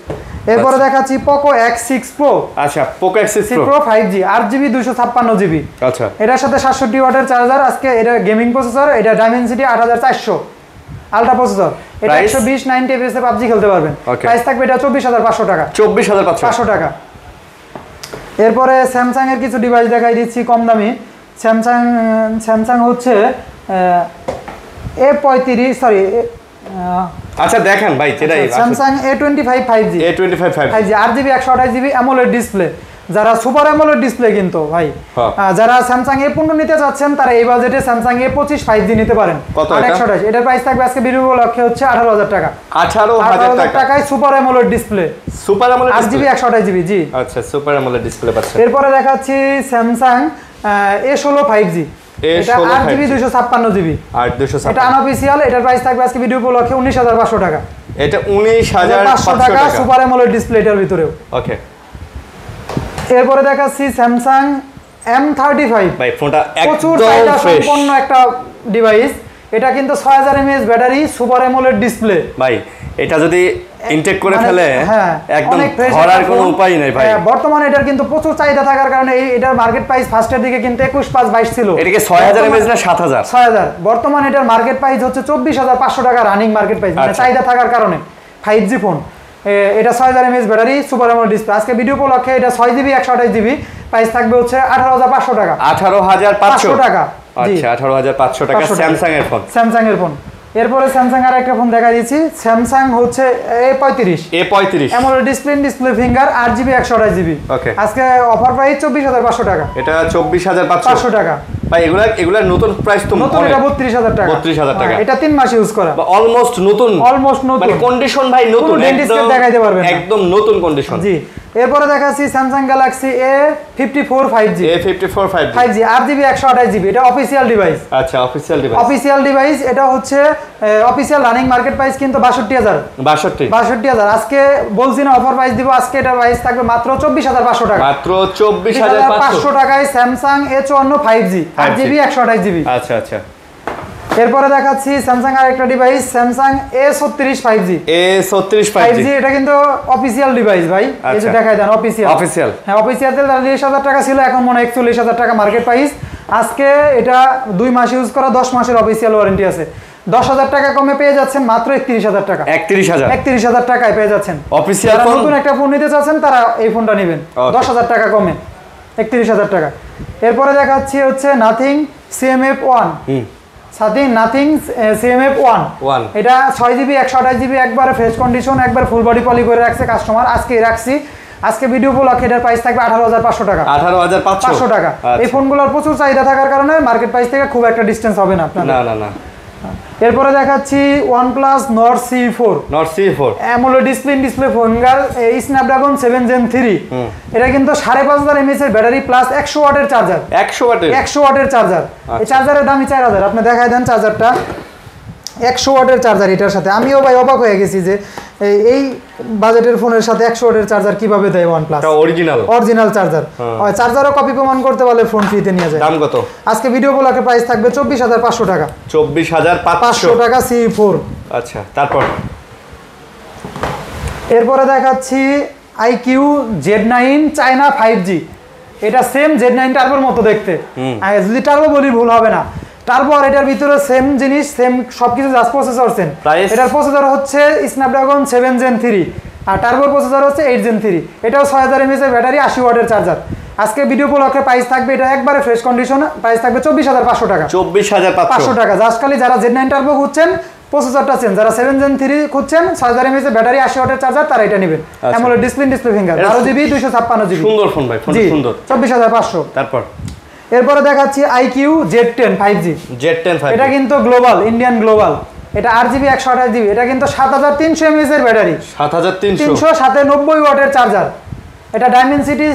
এরপরে দেখাচ্ছি Poco X6 Pro। আচ্ছা Poco X6 Pro 5G 8GB 256GB। আচ্ছা এটার সাথে 67 ওয়াটের চার্জার। আজকে এটা গেমিং প্রসেসর, এটা Dimensity 8400 আলট্রা প্রসেসর। এটা 120 90 fps এ PUBG খেলতে পারবেন। প্রাইস থাকবে এটা 24500 টাকা। 24500 টাকা। এরপরে স্যামসাং এর কিছু ডিভাইস দেখাই দিচ্ছি কম দামি। স্যামসাং হচ্ছে A35 সরি আচ্ছা দেখেন ভাই যেটাই Samsung A25 5G 8GB 128GB AMOLED display. যারা সুপার অ্যামোলেড ডিসপ্লে কিন্তু ভাই, যারা Samsung A15 নিতে চাচ্ছেন তারা এই বাজেটে Samsung A25 5G নিতে পারেন। 128 এটার প্রাইস থাকবে আজকে ভিডিও উপলক্ষে হচ্ছে 18000 টাকা। 18000 টাকায় super AMOLED display, 8GB 128GB জি। আচ্ছা সুপার অ্যামোলেড ডিসপ্লে পাচ্ছেন। এরপরে দেখাচ্ছি Samsung A16 5G। এটা 8GB 256GB। এটা আনঅফিশিয়াল। এটার প্রাইস থাকবে আজকে ভিডিও উপলক্ষে 19500 টাকা। এটা 19500 টাকা সুপার অ্যামোলেড ডিসপ্লে এটার ভিতরেও। ওকে। এরপরে দেখাচ্ছি Samsung M35 ভাই ফোনটা একদম ফ্রেশ সম্পূর্ণ একটা ডিভাইস। এটা কিন্তু 6000 mAh battery, super AMOLED display. ভাই এটা যদি ইনটেক করে ফেলে একদম ধরার কোনো উপায় নাই ভাই। বর্তমানে এটার কিন্তু প্রচুর চাহিদা থাকার কারণে এটার মার্কেট প্রাইস ফার্স্টের দিকে কিন্তু 21522 ছিল। এটাকে 6000 mAh না 7000? 6000। বর্তমানে এটার মার্কেট প্রাইস হচ্ছে 24500 টাকা রানিং মার্কেট প্রাইস, মানে চাহিদা থাকার কারণে 5G ফোন। এটা 6000 mAh battery, super AMOLED display. আজকে ভিডিও উপলক্ষে এটা 6GB 128GB প্রাইস থাকবে হচ্ছে 18500 টাকা। 18500 টাকা। আচ্ছা 18500 টাকা স্যামসাং এর ফোন। স্যামসাং এর ফোন। এরপরে স্যামসাং আর একটা ফোন দেখা দিচ্ছি। স্যামসাং হচ্ছে A35 AMOLED display finger 8GB 128GB। ওকে। আজকে অফার প্রাইস 24500 টাকা। এটা 24500 টাকা। ভাই এগুলা নতুন প্রাইস তো নতুন। এটা 32000 টাকা। 32000 টাকা। এটা 3 মাস ইউজ করা। অলমোস্ট নতুন মানে কন্ডিশন ভাই নতুন, একদম দেখাইতে পারবেন একদম নতুন কন্ডিশন জি। এরপরে দেখাচ্ছি Samsung Galaxy A54 5G 5G 8GB 128GB। এটা অফিশিয়াল ডিভাইস। আচ্ছা অফিশিয়াল ডিভাইস। এটা হচ্ছে অফিশিয়াল রানিং মার্কেট প্রাইস কিন্তু 62000। আজকে বলছি না অফার প্রাইস দিব। আজকে এটার প্রাইস থাকবে মাত্র 24500 টাকা। মাত্র 24500 টাকায় Samsung A54 5G 8GB 128GB। আচ্ছা। এরপরে দেখাচ্ছি Samsung আর একটা ডিভাইস Samsung A36 5G। এটা কিন্তু অফিশিয়াল ডিভাইস ভাই। এই যে দেখাই দেন অফিশিয়াল। হ্যাঁ অফিশিয়াল 30000 টাকা ছিল, এখন মনে 41000 টাকা মার্কেট প্রাইস। আজকে এটা 2 মাস ইউজ করা, 10 মাসের অফিশিয়াল ওয়ারেন্টি আছে। 10000 টাকা কমে পেয়ে যাচ্ছেন মাত্র 31000 টাকা। 31000 টাকায় পেয়ে যাচ্ছেন অফিশিয়াল ফোন। নতুন একটা ফোন নিতে চাচ্ছেন তারা এই ফোনটা নেবেন 10000 টাকা কমে 31000 টাকা। এরপরে দেখাচ্ছি হচ্ছে নাথিং CMF1। Nothing CMF1। এটা 6GB 128GB একবারে ফ্রেশ কন্ডিশন, একবার ফুল বডি পলি করে রাখছে কাস্টমার। আজকে ভিডিও উপলক্ষে এটার প্রাইস থাকবে 18500 টাকা। 18500 টাকা। এই ফোনগুলোর প্রচুর চাহিদা থাকার কারণে মার্কেট প্রাইস থেকে খুব একটা ডিসটেন্স হবে না আপনার। না। এরপরে দেখাচ্ছি OnePlus Nord CE4 AMOLED display finger Snapdragon 7 Gen 3 এটা কিন্তু 5500 mAh এর ব্যাটারি প্লাস 100 ওয়াটের চার্জার 100 ওয়াটের চার্জার এই চার্জারের দামই 4000 আপনি দেখায় দেন চার্জারটা 100 ওয়াটের চার্জার এটার সাথে আমিও ভাই অবাক হয়ে গেছি যে এই বাজেটের ফোনের সাথে 100 ওয়াটের চার্জার কিভাবে দেয় OnePlus এটা অরিজিনাল চার্জার চার্জারও কপি প্রমাণ করতে পারলে ফোন ফ্রিতে নিয়ে যায় দাম কত আজকে ভিডিও ব্লকে প্রাইস থাকবে 24500 টাকা 24500 টাকা CE4 আচ্ছা তারপর এরপরে দেখাচ্ছি IQ Z9 চায়না 5G এটা সেম Z9 টার্বোর মতো দেখতে যদি টার্বো বলি ভুল হবে না টার্বো আর এটার ভিতরে সেম জিনিস সেম সবকিছু জাস্ট প্রসেসর সেম এটার প্রসেসর হচ্ছে স্ন্যাপড্রাগন 7 Gen 3 আর টার্বোর প্রসেসর হচ্ছে 8 Gen 3 এটাও 6000 mAh এর ব্যাটারি 80 ওয়াটের চার্জার আজকে ভিডিও ব্লকে প্রাইস থাকবে এটা একবারে ফ্রেশ কন্ডিশন প্রাইস থাকবে 24500 টাকা 24500 টাকা জাস্ট খালি যারা Z9 টার্বো খুঁজছেন প্রসেসরটা চেঞ্জ যারা 7 Gen 3 খুঁজছেন 6000 mAh এর ব্যাটারি 80 ওয়াটের চার্জার তারা এটা নেবেন AMOLED display finger 12GB 256GB সুন্দর ফোন ভাই ফোন সুন্দর 24500 তারপর এরপরে দেখাচ্ছি IQ Z10 5G এটা কিন্তু গ্লোবাল ইন্ডিয়ান গ্লোবাল এটা 8GB 128GB এটা কিন্তু 7300 mAh এর ব্যাটারি 7300 সাথে 90 ওয়াটের চার্জার এটা Dimensity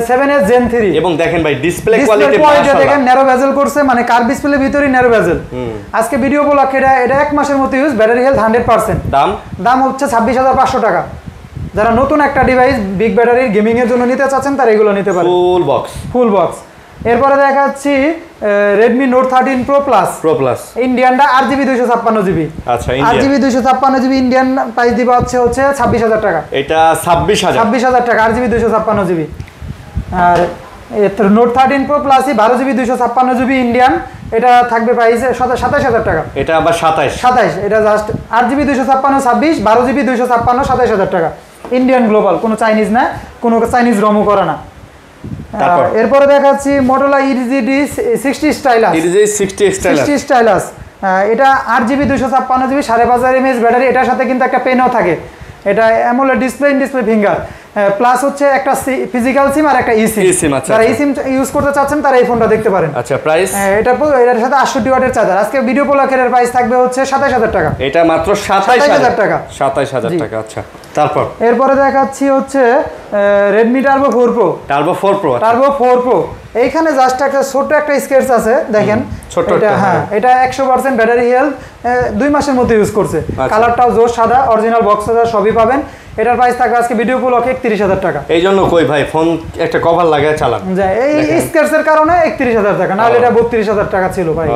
7S Gen 3 এবং দেখেন ভাই ডিসপ্লে কোয়ালিটি দেখেন ন্যারো বেজেল করছে মানে কার ডিসপ্লে ভিতরেই ন্যারো বেজেল আজকে ভিডিও ব্লকে এটা এক মাসের মতো ইউজ ব্যাটারি হেলথ 100% দাম হচ্ছে 26500 টাকা যারা নতুন একটা ডিভাইস বিগ ব্যাটারির গেমিং এর জন্য নিতে চাচ্ছেন তারা এগুলো নিতে পারেন ফুল বক্স এরপরে দেখাচ্ছি Redmi Note 13 Pro Plus ইন্ডিয়ানটা 8GB 256GB আচ্ছা 8GB 256GB ইন্ডিয়ান প্রাইস দিবা হচ্ছে 26000 টাকা এটা 26000 টাকা 8GB 256GB আর Note 13 Pro Plus 12GB 256GB Indian এটা থাকবে প্রাইস 27000 টাকা এটা আবার 27 এটা জাস্ট 8GB 256 26 12GB 256 27000 টাকা ইন্ডিয়ান গ্লোবাল কোনো চাইনিজ না কোনো চাইনিজ রমও করে না এরপরে দেখাচ্ছি Motorola EZD 60 স্টাইলাস এটা 8GB 256GB 5500 mAh ব্যাটারি এটার সাথে কিন্তু একটা পেনও থাকে এটা AMOLED ডিসপ্লে ফিঙ্গার প্লাস হচ্ছে একটা ফিজিক্যাল সিম আর একটা eSIM যারা eSIM ইউজ করতে চাচ্ছেন তারা এই ফোনটা দেখতে পারেন আচ্ছা প্রাইস এটার সাথে 68 ওয়াটের চার্জার আজকে ভিডিও ব্লকের প্রাইস থাকবে হচ্ছে 27000 টাকা এটা মাত্র 27000 টাকা 27000 টাকা আচ্ছা তারপর এরপরে দেখাচ্ছি হচ্ছে Redmi Turbo 4 Pro এইখানে জাস্ট একটা ছোট একটা স্কেচ আছে দেখেন এটা এটা 100% ব্যাটারি হেলথ 2 মাসের মধ্যে ইউজ করছে কালারটাও জোর সাদা অরিজিনাল বক্স সবই পাবেন এটার প্রাইস থাকবে আজকে ভিডিও ব্লকে 31000 টাকা এইজন্য কই ভাই ফোন একটা কভার লাগায় চালান এই স্কেচের কারণে 31000 টাকা নাহলে এটা 32000 টাকা ছিল ভাই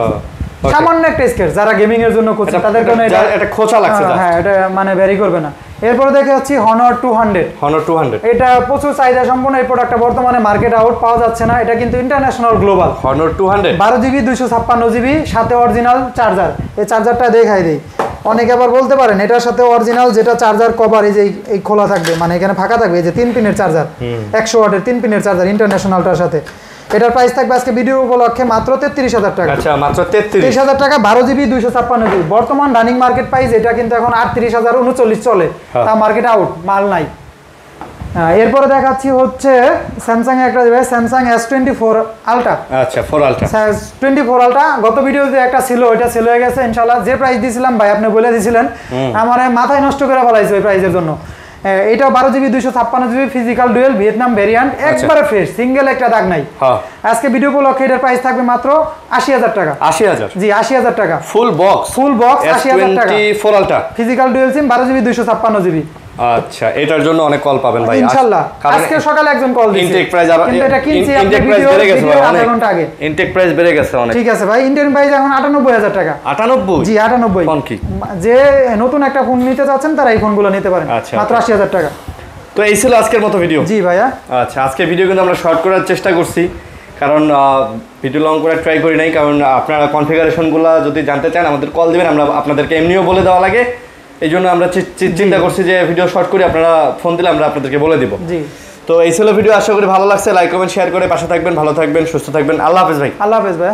সামান্য একটা স্কেচ যারা গেমিং এর জন্য করছে তাদের জন্য এটা খোঁচা লাগছে এটা মানে ভ্যারি করবে না এরপরে দেখে যাচ্ছি Honor 200 এটা প্রচুর চাহিদা সম্পন্ন এই প্রোডাক্টটা বর্তমানে মার্কেট আউট পাওয়া যাচ্ছে না এটা কিন্তু international global Honor 200 12GB 256GB সাথে অরিজিনাল চার্জার এই চার্জারটা দেখাই দেই অনেকে আবার বলতে পারেন এটার সাথে অরিজিনাল যেটা চার্জার কভার এই যে এই খোলা থাকবে মানে এখানে ফাঁকা থাকবে এই যে 3 পিনের চার্জার 100 ওয়াটের 3 পিনের চার্জার ইন্টারন্যাশনালটার সাথে এটার প্রাইস থাকবে আজকে ভিডিও উপলক্ষে মাত্র 33000 টাকা আচ্ছা মাত্র 33000 টাকা 12GB 256GB বর্তমান রানিং মার্কেট প্রাইস এটা কিন্তু এখন 38039 চলে তা মার্কেট আউট মাল নাই এরপরে দেখাচ্ছি হচ্ছে স্যামসাং এর একটা ডিভাইস স্যামসাং S24 আলট্রা আচ্ছা 4 আলট্রা S24 আলট্রা গত ভিডিওতে একটা ছিল ওইটা সেল হয়ে গেছে ইনশাআল্লাহ যে প্রাইস দিয়েছিলাম ভাই আপনি বলে দিয়েছিলেন আমার মাথায় নষ্ট করে ফেলাইছে ওই প্রাইসের জন্য এটাও 12GB 256GB physical dual Vietnam variant একবারে ফ্রেশ সিঙ্গেল একটা দাগ নাই আজকে ভিডিও উপলক্ষে এটার প্রাইস থাকবে মাত্র 80000 টাকা 80000 জি 80000 টাকা ফুল বক্স 80000 টাকা S24 আলট্রা ফিজিক্যাল ডুয়েল সিম 12GB 256GB আচ্ছা এটার জন্য অনেক কল পাবেন ভাই ইনশাআল্লাহ আজকে সকালে একজন কল দিয়েছে ইনটেক প্রাইস আর কিন্তু এটা কিনছি আপনি ভিডিও বেড়ে গেছে অনেক ঘন্টা আগে ইনটেক প্রাইস বেড়ে গেছে অনেক ঠিক আছে ভাই ইন্ডিয়ান প্রাইস এখন 98000 টাকা 98 জি 98 কোন কি যে নতুন একটা ফোন নিতে চাচ্ছেন তারা এই ফোনগুলো নিতে পারেন মাত্র 80000 টাকা তো এই ছিল আজকের মতো ভিডিও জি ভাইয়া আচ্ছা আজকে ভিডিও কিন্তু আমরা শর্ট করার চেষ্টা করছি কারণ ভিডিও লং করে ট্রাই করি নাই কারণ আপনারা কনফিগারেশনগুলো যদি জানতে চান আমাদের কল দিবেন আমরা আপনাদেরকে এমনিও বলে দেওয়া লাগে এই জন্য আমরা চিন্তা করছি যে ভিডিও শর্ট করে আপনারা ফোন দিলে আমরা আপনাদেরকে বলে দিব জি তো এই ছিল ভিডিও আশা করি ভালো লাগছে লাইক কমেন্ট শেয়ার করে পাশে থাকবেন ভালো থাকবেন সুস্থ থাকবেন আল্লাহ হাফেজ ভাই আল্লাহ হাফেজ ভাই